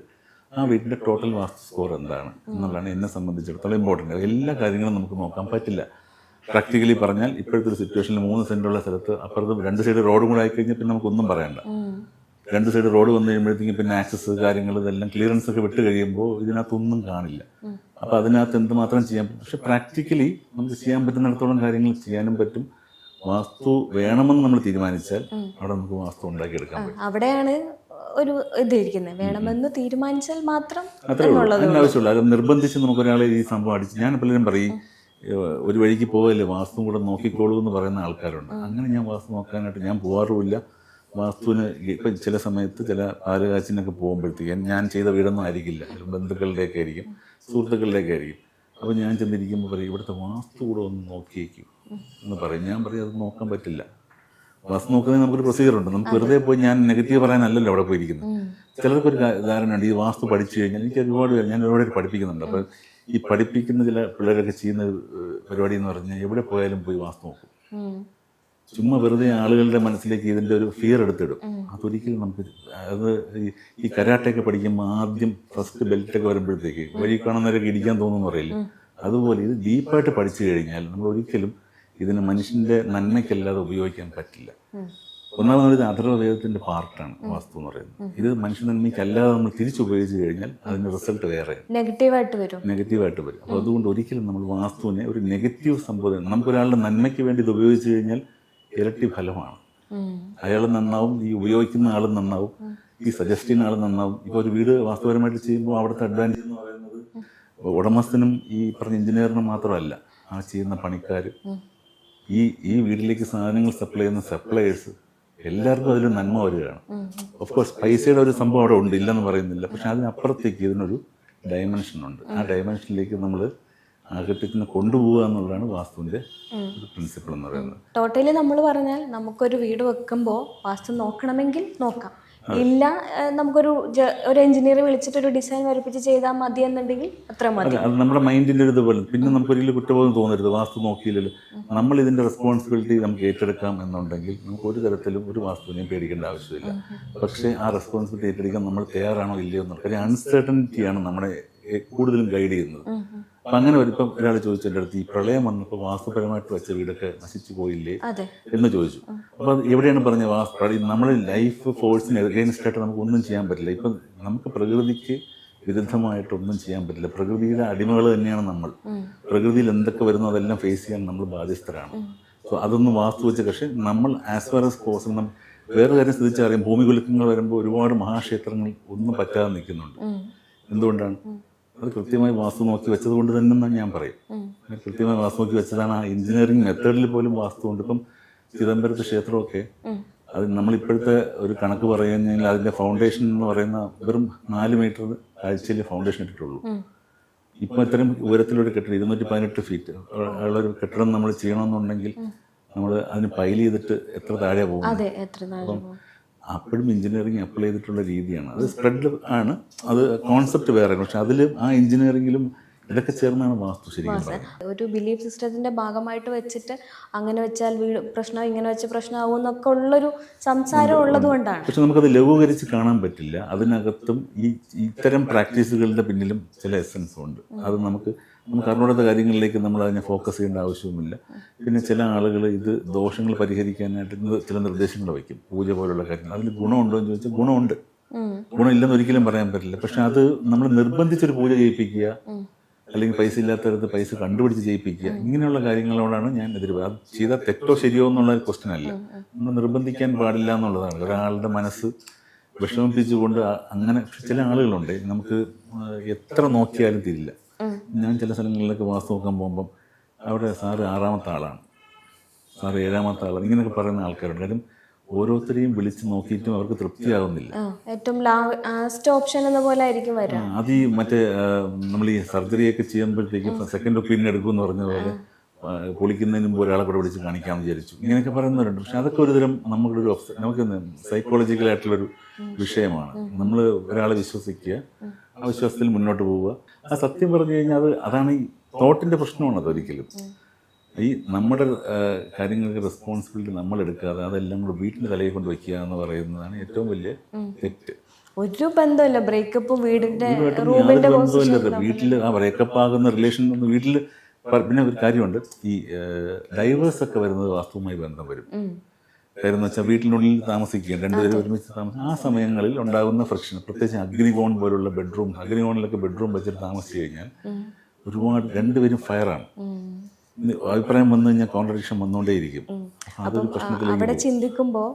ആ വീട്ടിൻ്റെ ടോട്ടൽ വാസ്തു സ്കോർ എന്താണ് എന്നുള്ളതാണ് എന്നെ സംബന്ധിച്ചിടത്തോളം ഇമ്പോർട്ടൻ്റ്. എല്ലാ കാര്യങ്ങളും നമുക്ക് നോക്കാൻ പറ്റില്ല. പ്രാക്ടിക്കലി പറഞ്ഞാൽ ഇപ്പോഴത്തെ ഒരു സിറ്റുവേഷനിൽ 3 സെൻറ്റുള്ള സ്ഥലത്ത് അപ്പുറത്ത് 2 സൈഡ് റോഡും കൂടെ ആയിക്കഴിഞ്ഞാൽ പിന്നെ നമുക്കൊന്നും പറയണ്ട. 2 സൈഡ് റോഡ് വന്നു കഴിയുമ്പോഴത്തേക്കും പിന്നെ ആക്സസ് കാര്യങ്ങൾ ഇതെല്ലാം ക്ലിയറൻസ് ഒക്കെ വിട്ട് കഴിയുമ്പോൾ ഇതിനകത്തൊന്നും കാണില്ല. അപ്പോൾ അതിനകത്ത് എന്തുമാത്രം ചെയ്യാൻ പറ്റും. പക്ഷെ പ്രാക്ടിക്കലി നമുക്ക് ചെയ്യാൻ പറ്റുന്നിടത്തോളം കാര്യങ്ങൾ ചെയ്യാനും പറ്റും. വാസ്തു വേണമെന്ന് നമ്മൾ തീരുമാനിച്ചാൽ അവിടെ നമുക്ക് വാസ്തു ഉണ്ടാക്കിയെടുക്കാൻ പറ്റും. അവിടെയാണ് ഒരു ഇതിരിക്കുന്നത്. വേണമെന്ന് തീരുമാനിച്ചാൽ മാത്രം അത്രേ ഉള്ളൂ. അതിന് ആവശ്യമുള്ളൂ. അത് നിർബന്ധിച്ച് നമുക്കൊരാളെ ഈ സംഭവം അടിച്ച്, ഞാൻ പലരും പറയും ഒരു വഴിക്ക് പോകല്ലേ വാസ്തു കൂടെ നോക്കിക്കോളൂ എന്ന് പറയുന്ന ആൾക്കാരുണ്ട്. അങ്ങനെ ഞാൻ വാസ്തു നോക്കാനായിട്ട് ഞാൻ പോകാറുമില്ല. വാസ്തുവിന് ഇപ്പം ചില സമയത്ത് ചില പാലുകാച്ചിനൊക്കെ പോകുമ്പോഴത്തേക്കും ഞാൻ ചെയ്ത വീടൊന്നും ആയിരിക്കില്ല, ബന്ധുക്കളുടെയൊക്കെ ആയിരിക്കും, സുഹൃത്തുക്കളുടെയൊക്കെ ആയിരിക്കും. അപ്പോൾ ഞാൻ ചെന്നിരിക്കുമ്പോൾ പറയും ഇവിടുത്തെ വാസ്തു കൂടെ ഒന്ന് നോക്കിയേക്കും എന്ന് പറയും. ഞാൻ പറയും അത് നോക്കാൻ പറ്റില്ല. വാസ്തു നോക്കുന്നതിന് നമുക്കൊരു പ്രൊസീജിയറുണ്ട്. നമുക്ക് വെറുതെ പോയി ഞാൻ നെഗറ്റീവ് പറയാനല്ലല്ലോ അവിടെ പോയിരിക്കുന്നത്. ചിലർക്കൊരു ധാരണയുണ്ട് ഈ വാസ്തു പഠിച്ചു കഴിഞ്ഞാൽ, എനിക്ക് ഞാൻ ഒരുപാട് പഠിപ്പിക്കുന്നുണ്ട്. അപ്പോൾ ഈ പഠിപ്പിക്കുന്ന ചില പിള്ളേരൊക്കെ ചെയ്യുന്ന പരിപാടി എന്ന് പറഞ്ഞാൽ എവിടെ പോയാലും പോയി വാസ്തു നോക്കും. ചുമ്മാ വെറുതെ ആളുകളുടെ മനസ്സിലേക്ക് ഇതിൻ്റെ ഒരു ഫിയർ എടുത്തിടും. അതൊരിക്കലും നമുക്ക് ഈ കരാട്ടയൊക്കെ പഠിക്കുമ്പോൾ ആദ്യം ഫസ്റ്റ് ബെൽറ്റൊക്കെ വരുമ്പോഴത്തേക്ക് വഴി കാണുന്നവരൊക്കെ ഇടിക്കാൻ തോന്നുന്നു പറയില്ല. അതുപോലെ ഇത് ഡീപ്പായിട്ട് പഠിച്ചു കഴിഞ്ഞാൽ നമ്മൾ ഒരിക്കലും ഇതിന് മനുഷ്യൻ്റെ നന്മയ്ക്കല്ലാതെ ഉപയോഗിക്കാൻ പറ്റില്ല. ഒന്നാമത് ഇത് അഥർവവേദത്തിൻ്റെ പാർട്ടാണ് വാസ്തു എന്ന് പറയുന്നത്. ഇത് മനുഷ്യ നന്മയ്ക്കല്ലാതെ നമ്മൾ തിരിച്ചുപയോഗിച്ച് കഴിഞ്ഞാൽ അതിൻ്റെ റിസൾട്ട് വേറെ നെഗറ്റീവായിട്ട് വരും. അപ്പോൾ അതുകൊണ്ട് ഒരിക്കലും നമ്മൾ വാസ്തുവിനെ ഒരു നെഗറ്റീവ് സംബോധന, നമുക്കൊരാളുടെ നന്മയ്ക്ക് വേണ്ടി ഇത് ഉപയോഗിച്ച് കഴിഞ്ഞാൽ ഇരട്ടി ഫലമാണ്. അയാൾ നന്നാവും, ഈ ഉപയോഗിക്കുന്ന ആളും നന്നാവും, ഈ സജസ്റ്റ് ചെയ്യുന്ന ആളും നന്നാവും. ഇപ്പോൾ ഒരു വീട് വാസ്തുപരമായിട്ട് ചെയ്യുമ്പോൾ അവിടുത്തെ അഡ്വാൻറ്റേജ് എന്ന് പറയുന്നത് ഉടമസ്ഥനും ഈ പറഞ്ഞ എഞ്ചിനീയറിനും മാത്രമല്ല, ആ ചെയ്യുന്ന പണിക്കാർ, ഈ വീട്ടിലേക്ക് സാധനങ്ങൾ സപ്ലൈ ചെയ്യുന്ന സപ്ലയേഴ്സ്, എല്ലാവർക്കും അതിൽ നന്മ വരികയാണ്. ഓഫ് കോഴ്സ് പൈസയുടെ ഒരു സംഭവം അവിടെ ഉണ്ട്, ഇല്ലെന്ന് പറയുന്നില്ല. പക്ഷെ അതിനപ്പുറത്തേക്ക് ഇതിനൊരു ഡയമെൻഷനുണ്ട്. ആ ഡയമെൻഷനിലേക്ക് നമ്മൾ ആർക്കിടെക്റ്റിനെ കൊണ്ടുപോകുക എന്നുള്ളതാണ് വാസ്തുവിൻ്റെ ഒരു പ്രിൻസിപ്പിൾ എന്ന് പറയുന്നത്. ടോട്ടലി നമ്മൾ പറഞ്ഞാൽ നമുക്കൊരു വീട് വെക്കുമ്പോൾ വാസ്തു നോക്കണമെങ്കിൽ നോക്കാം, ഇല്ല നമുക്കൊരു എഞ്ചിനീയറെ വിളിച്ചിട്ട് ഒരു ഡിസൈൻ വരപ്പിച്ച് ചെയ്താൽ മതി എന്നുണ്ടെങ്കിൽ അത്ര മതി. അത് നമ്മുടെ മൈൻഡിൻ്റെ ഒരു ഇതുപോലെ. പിന്നെ നമുക്കൊരിക്കലും കുറ്റബോധം തോന്നരുത്, വാസ്തു നോക്കിയില്ലല്ലോ. നമ്മൾ ഇതിൻ്റെ റെസ്പോൺസിബിലിറ്റി നമുക്ക് ഏറ്റെടുക്കാം എന്നുണ്ടെങ്കിൽ നമുക്ക് ഒരു തരത്തിലും ഒരു വാസ്തുവിനെയും പേടിക്കേണ്ട ആവശ്യമില്ല. പക്ഷേ ആ റെസ്പോൺസിബിലിറ്റി ഏറ്റെടുക്കാൻ നമ്മൾ തയ്യാറാണോ ഇല്ലയോ എന്നുള്ള കാര്യം അൺസർട്ടനിറ്റിയാണ് നമ്മളെ കൂടുതലും ഗൈഡ് ചെയ്യുന്നത്. അപ്പം അങ്ങനെ ഇപ്പം ഒരാൾ ചോദിച്ചു എൻ്റെ അടുത്ത്, ഈ പ്രളയം വന്നപ്പോൾ വാസ്തുപരമായിട്ട് വെച്ച വീടൊക്കെ നശിച്ചു പോയില്ലേ അതെ. എന്ന് ചോദിച്ചു. അപ്പോൾ അത് എവിടെയാണ് പറഞ്ഞത്, നമ്മുടെ ലൈഫ് ഫോഴ്സിന് എഗെയിൻസ്റ്റായിട്ട് നമുക്ക് ഒന്നും ചെയ്യാൻ പറ്റില്ല. ഇപ്പം നമുക്ക് പ്രകൃതിക്ക് വിരുദ്ധമായിട്ടൊന്നും ചെയ്യാൻ പറ്റില്ല. പ്രകൃതിയുടെ അടിമകൾ തന്നെയാണ് നമ്മൾ. പ്രകൃതിയിൽ എന്തൊക്കെ വരുന്നോ അതെല്ലാം ഫേസ് ചെയ്യാൻ നമ്മൾ ബാധ്യസ്ഥരാണ്. സോ അതൊന്നും വാസ്തു വെച്ച്, പക്ഷേ നമ്മൾ ആസ് ഫാർ ആസ് പോസിബിൾ വേറെ കാര്യം ശ്രദ്ധിച്ചറിയാം, ഭൂമി കുലുക്കങ്ങൾ വരുമ്പോൾ ഒരുപാട് മഹാക്ഷേത്രങ്ങൾ ഒന്നും പറ്റാതെ നിൽക്കുന്നുണ്ട്. എന്തുകൊണ്ടാണ്? അത് കൃത്യമായി വാസ്തു നോക്കി വെച്ചത് കൊണ്ട് തന്നെ ഞാൻ പറയും. കൃത്യമായി വാസ്തു നോക്കി വെച്ചതാണ്. ആ എഞ്ചിനീയറിംഗ് മെത്തേഡിൽ പോലും വാസ്തു കൊണ്ട്. ഇപ്പം ചിദംബരത്ത് ക്ഷേത്രമൊക്കെ അത് നമ്മളിപ്പോഴത്തെ ഒരു കണക്ക് പറയുകയാണെങ്കിൽ അതിൻ്റെ ഫൗണ്ടേഷൻ എന്ന് പറയുന്ന വെറും 4 മീറ്റർ കാഴ്ചയിൽ ഫൗണ്ടേഷൻ ഇട്ടിട്ടുള്ളൂ. ഇപ്പം ഇത്രയും ഉയരത്തിലൊരു കെട്ടിടം 218 ഫീറ്റ് ഉള്ളൊരു കെട്ടിടം നമ്മൾ ചെയ്യണമെന്നുണ്ടെങ്കിൽ നമ്മൾ അതിന് പൈൽ ചെയ്തിട്ട് എത്ര താഴെ പോകും. അപ്പം അപ്പോഴും എഞ്ചിനീയറിംഗ് അപ്ലൈ ചെയ്തിട്ടുള്ള രീതിയാണ്. അത് സ്പ്രെഡ് ആണ്, അത് കോൺസെപ്റ്റ് വേറെ, പക്ഷെ അതിലും ആ എഞ്ചിനീയറിംഗിലും ഇതൊക്കെ ചേർന്നാണ് വാസ്തു ശരിക്കും പറയുന്നത്. ഒരു ബിലീഫ് സിസ്റ്റത്തിന്റെ ഭാഗമായിട്ട് വെച്ചിട്ട് അങ്ങനെ വെച്ചാൽ വീട് പ്രശ്നം, ഇങ്ങനെ വെച്ച പ്രശ്നമാവും എന്നൊക്കെ ഉള്ളൊരു സംസാരം ഉള്ളത് കൊണ്ടാണ്. പക്ഷെ നമുക്കത് ലഘൂകരിച്ച് കാണാൻ പറ്റില്ല. അതിനകത്തും ഇത്തരം പ്രാക്ടീസുകളുടെ പിന്നിലും ചില എസൻസും ഉണ്ട്. അത് നമുക്ക് അറിഞ്ഞൂടാത്ത കാര്യങ്ങളിലേക്ക് നമ്മൾ അതിനെ ഫോക്കസ് ചെയ്യേണ്ട ആവശ്യവുമില്ല. പിന്നെ ചില ആളുകൾ ഇത് ദോഷങ്ങൾ പരിഹരിക്കാനായിട്ട് ചില നിർദ്ദേശങ്ങൾ വയ്ക്കും, പൂജ പോലുള്ള കാര്യങ്ങൾ. അതിന് ഗുണമുണ്ടോ എന്ന് ചോദിച്ചാൽ ഗുണമുണ്ട്. ഗുണമില്ലെന്ന് ഒരിക്കലും പറയാൻ പറ്റില്ല. പക്ഷെ അത് നമ്മൾ നിർബന്ധിച്ചൊരു പൂജ ചെയ്യിപ്പിക്കുക, അല്ലെങ്കിൽ പൈസ ഇല്ലാത്തടത്ത് പൈസ കണ്ടുപിടിച്ച് ചെയ്യിപ്പിക്കുക, ഇങ്ങനെയുള്ള കാര്യങ്ങളോടാണ് ഞാൻ എതിര്. അത് ചെയ്താൽ തെറ്റോ ശരിയോ എന്നുള്ള ക്വസ്റ്റ്യൻ അല്ല, നമ്മൾ നിർബന്ധിക്കാൻ പാടില്ല എന്നുള്ളതാണ്. ഒരാളുടെ മനസ്സ് വിഷമിപ്പിച്ചുകൊണ്ട് അങ്ങനെ ചില ആളുകളുണ്ട്, നമുക്ക് എത്ര നോക്കിയാലും തിരില്ല. ഞാൻ ചില സ്ഥലങ്ങളിലൊക്കെ വാസ്തു നോക്കാൻ പോകുമ്പം അവിടെ സാറ് 6ാമത്തെ ആളാണ്, സാറ് 7ാമത്തെ ആളാണ്, ഇങ്ങനെയൊക്കെ പറയുന്ന ആൾക്കാരുണ്ട്. കാര്യം ഓരോരുത്തരെയും വിളിച്ച് നോക്കിയിട്ടും അവർക്ക് തൃപ്തിയാവുന്നില്ല. ഏറ്റവും ലാസ്റ്റ് ഓപ്ഷൻ എന്ന പോലെ ആയിരിക്കും വരിക. അത് ഈ മറ്റേ നമ്മൾ ഈ സർജറിയൊക്കെ ചെയ്യുമ്പോഴത്തേക്കും സെക്കൻഡ് ഒപ്പീനിയൻ എടുക്കുമെന്ന് പറഞ്ഞ പോലെ പൊളിക്കുന്നതിന് മുമ്പ് ഒരാളെ കൂടെ വിളിച്ച് കാണിക്കാമെന്ന് വിചാരിച്ചു, ഇങ്ങനെയൊക്കെ പറയുന്നവരുണ്ട്. പക്ഷെ അതൊക്കെ ഒരുതരം നമുക്ക് സൈക്കോളജിക്കലായിട്ടുള്ളൊരു വിഷയമാണ്. നമ്മൾ ഒരാളെ വിശ്വസിക്കുക, ആ വിശ്വാസത്തിൽ മുന്നോട്ട് പോവുക. ആ സത്യം പറഞ്ഞു കഴിഞ്ഞാൽ അതാണ് ഈ തോട്ടിൻ്റെ പ്രശ്നമാണ്. അതൊരിക്കലും ഈ നമ്മുടെ കാര്യങ്ങൾക്ക് റെസ്പോൺസിബിലിറ്റി നമ്മൾ എടുക്കാതെ അതെല്ലാം കൂടെ വീട്ടിൻ്റെ തലയിൽ കൊണ്ട് വയ്ക്കുക എന്ന് പറയുന്നതാണ് ഏറ്റവും വലിയ തെറ്റ്. ഒരു ബന്ധമില്ല ബ്രേക്കപ്പും വീടിന്റെ വീട്ടിൽ ആ ബ്രേക്കപ്പ് ആകുന്ന റിലേഷൻ വീട്ടിൽ. പിന്നെ ഒരു കാര്യമുണ്ട്, ഈ ഡൈവേഴ്സ് ഒക്കെ വരുന്നത് വാസ്തുവുമായി ബന്ധം വരും. കാര്യം എന്ന് വെച്ചാൽ വീട്ടിനുള്ളിൽ താമസിക്കുക, രണ്ടുപേരും ഒരുമിച്ച് താമസിക്കുക, ആ സമയങ്ങളിൽ ഉണ്ടാകുന്ന ഫ്രിക്ഷൻ, പ്രത്യേകിച്ച് അഗ്നികോൺ പോലുള്ള ബെഡ്റൂം, അഗ്നികോണിലൊക്കെ ബെഡ്റൂം വെച്ചിട്ട് താമസിച്ചു കഴിഞ്ഞാൽ ഒരുപാട് രണ്ടുപേരും ഫയറാണ്. അഭിപ്രായം വന്നു കഴിഞ്ഞാൽ കോൺട്രഡിക്ഷൻ വന്നുകൊണ്ടേയിരിക്കും. അതൊരു പ്രശ്നത്തിലേക്ക് അവിടെ ചിന്തിക്കുമ്പോൾ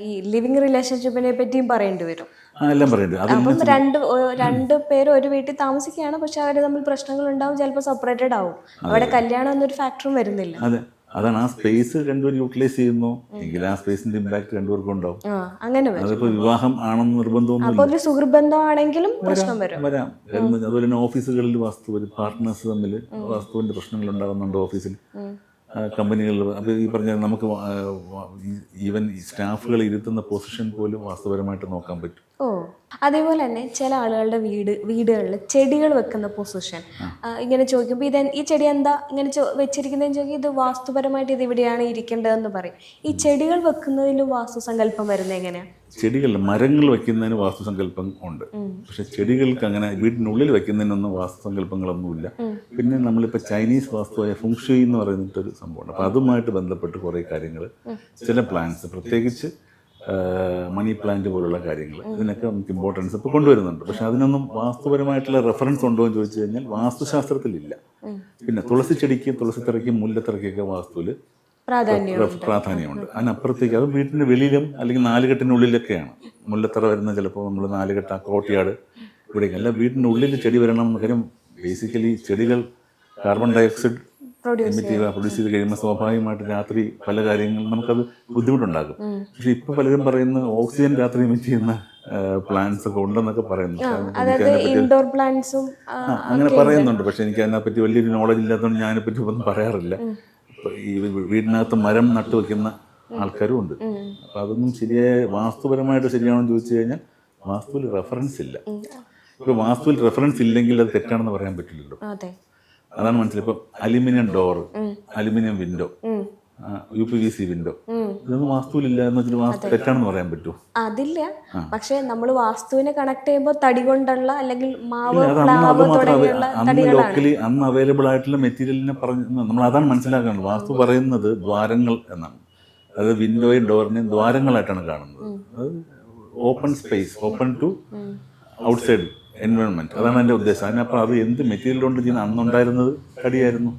ഈ ലിവിങ് റിലേഷൻഷിപ്പിനെ പറ്റിയും പറയേണ്ടി വരും. എല്ലാം പറയേണ്ടി. അപ്പം രണ്ട് പേര് ഒരു വീട്ടിൽ താമസിക്കുകയാണ്, പക്ഷെ അവർ തമ്മിൽ പ്രശ്നങ്ങൾ ഉണ്ടാവും, ചിലപ്പോൾ സെപ്പറേറ്റഡ് ആവും. അവിടെ കല്യാണം എന്നൊരു ഫാക്ടറും വരുന്നില്ല. അതെ, അതാണ്. ആ സ്പേസ് രണ്ടുപേരും യൂട്ടിലൈസ് ചെയ്യുന്നു എങ്കിൽ ആ സ്പേസിന്റെ ഇമ്പാക്ട് രണ്ടുപേർക്കും ഉണ്ടാവും. അങ്ങനെ അതിപ്പോ വിവാഹം ആണെന്ന് നിർബന്ധമൊന്നും ഒരു സുഹൃബന്ധമാണെങ്കിലും പ്രശ്നം വരാം. അതുപോലെ തന്നെ ഓഫീസുകളിൽ വാസ്തു പാർട്ട്നേഴ്സ് തമ്മിൽ വാസ്തുവിന്റെ പ്രശ്നങ്ങൾ ഉണ്ടാകുന്നുണ്ട് ഓഫീസിൽ, കമ്പനികളിൽ. അത് ഈ പറഞ്ഞ നമുക്ക് ഈവൻ സ്റ്റാഫുകൾ ഇരുത്തുന്ന പൊസിഷൻ പോലും വാസ്തുപരമായിട്ട് നോക്കാൻ പറ്റും. അതേപോലെ തന്നെ ചില ആളുകളുടെ വീടുകളിൽ ചെടികൾ വെക്കുന്ന പൊസിഷൻ ഇങ്ങനെ ചോദിക്കുമ്പോൾ ഈ ചെടി എന്താ ഇങ്ങനെ വെച്ചിരിക്കുന്നതെന്ന് ചോദിക്കും, ഇത് വാസ്തുപരമായിട്ട് ഇത് ഇവിടെയാണ് ഇരിക്കേണ്ടതെന്ന് പറയും. ഈ ചെടികൾ വെക്കുന്നതിലും വാസ്തുസങ്കല്പം വരുന്നത് എങ്ങനെയാണ്? മരങ്ങൾ വെക്കുന്നതിന് വാസ്തുസങ്കല്പം ഉണ്ട്, പക്ഷെ ചെടികൾക്ക് അങ്ങനെ വീടിനുള്ളിൽ വെക്കുന്നതിനൊന്നും വാസ്തുസങ്കല്പങ്ങളൊന്നുമില്ല. പിന്നെ നമ്മളിപ്പോൾ ചൈനീസ് വാസ്തുവായ ഫുങ്ഷുയി എന്ന് പറയുന്നിട്ടൊരു സംഭവമുണ്ട്. അപ്പോൾ അതുമായിട്ട് ബന്ധപ്പെട്ട് കുറേ കാര്യങ്ങൾ, ചില പ്ലാന്റ്സ്, പ്രത്യേകിച്ച് മണി പ്ലാന്റ് പോലുള്ള കാര്യങ്ങൾ, ഇതിനൊക്കെ നമുക്ക് ഇമ്പോർട്ടൻസ് ഇപ്പോൾ കൊണ്ടുവരുന്നുണ്ട്. പക്ഷെ അതിനൊന്നും വാസ്തുപരമായിട്ടുള്ള റെഫറൻസ് ഉണ്ടോ എന്ന് ചോദിച്ചു കഴിഞ്ഞാൽ വാസ്തുശാസ്ത്രത്തിലില്ല. പിന്നെ തുളസി ചെടിക്കും തുളസിത്തറയ്ക്കും മുല്ലത്തറയ്ക്കൊക്കെ വാസ്തുവിൽ പ്രാധാന്യമുണ്ട്. അതിനപ്പുറത്തേക്ക് അത് വീട്ടിൻ്റെ വെളിയിലും അല്ലെങ്കിൽ 4 കെട്ടിനുള്ളിലൊക്കെയാണ് മുല്ലത്തറ വരുന്നത്. ചിലപ്പോൾ നമ്മൾ 4 കെട്ട കോട്ടിയാട് ഇവിടേക്ക് അല്ല, വീട്ടിൻ്റെ ഉള്ളിൽ ചെടി വരണം എന്ന്. കാര്യം ബേസിക്കലി ചെടികൾ കാർബൺ ഡയോക്സൈഡ് പ്രൊഡ്യൂസ് ചെയ്ത് കഴിയുമ്പോൾ സ്വാഭാവികമായിട്ട് രാത്രി പല കാര്യങ്ങളും നമുക്കത് ബുദ്ധിമുട്ടുണ്ടാകും. പക്ഷെ ഇപ്പൊ പലരും പറയുന്ന ഓക്സിജൻ രാത്രി എമിറ്റ് ചെയ്യുന്ന പ്ലാന്റ്സ് ഒക്കെ ഉണ്ടെന്നൊക്കെ പറയുന്നു. അങ്ങനെ പറയുന്നുണ്ട്. പക്ഷെ എനിക്ക് അതിനെപ്പറ്റി വലിയൊരു നോളജ് ഇല്ലാത്തതുകൊണ്ട് ഞാൻ അതിനെപ്പറ്റി ഒന്നും പറയാറില്ല. ഈ വീടിനകത്ത് മരം നട്ടുവെക്കുന്ന ആൾക്കാരും ഉണ്ട്. അപ്പൊ അതൊന്നും ശരിയായ വാസ്തുപരമായിട്ട് ശരിയാണെന്ന് ചോദിച്ചു കഴിഞ്ഞാൽ വാസ്തുവിൽ റെഫറൻസ് ഇല്ല. ഇപ്പൊ വാസ്തുവിൽ റെഫറൻസ് ഇല്ലെങ്കിൽ അത് തെറ്റാണെന്ന് പറയാൻ പറ്റില്ലല്ലോ. അതാണ് മനസ്സിലായി. ഇപ്പം aluminium door, aluminium window, UPVC window, ഇതൊന്നും വാസ്തുവിലില്ല എന്ന് വെച്ചിട്ട് വാസ്തു തെറ്റാണെന്ന് പറയാൻ പറ്റുമോ? അതില്ല. പക്ഷെ നമ്മൾ വാസ്തുവിനെ കണക്ട് ചെയ്യുമ്പോൾ തടി കൊണ്ടുള്ള അല്ലെങ്കിൽ മാവ് അത് പ്ലാവ് തുടങ്ങിയുള്ള അന്ന് ലോക്കലി അന്ന് അവൈലബിൾ ആയിട്ടുള്ള മെറ്റീരിയലിനെ പറഞ്ഞ് നമ്മൾ അതാണ് മനസ്സിലാക്കുന്നത്. വാസ്തു പറയുന്നത് ദ്വാരങ്ങൾ എന്നാണ്. അത് വിൻഡോയും ഡോറിനെയും ദ്വാരങ്ങളായിട്ടാണ് കാണുന്നത്. അത് open space, open to outside environment, അതാണ് എൻ്റെ ഉദ്ദേശം. അതിനപ്പുറം അത് എന്ത് മെറ്റീരിയൽ കൊണ്ട് ചെയ്യുന്ന അന്നുണ്ടായിരുന്നത് കടിയായിരുന്നു.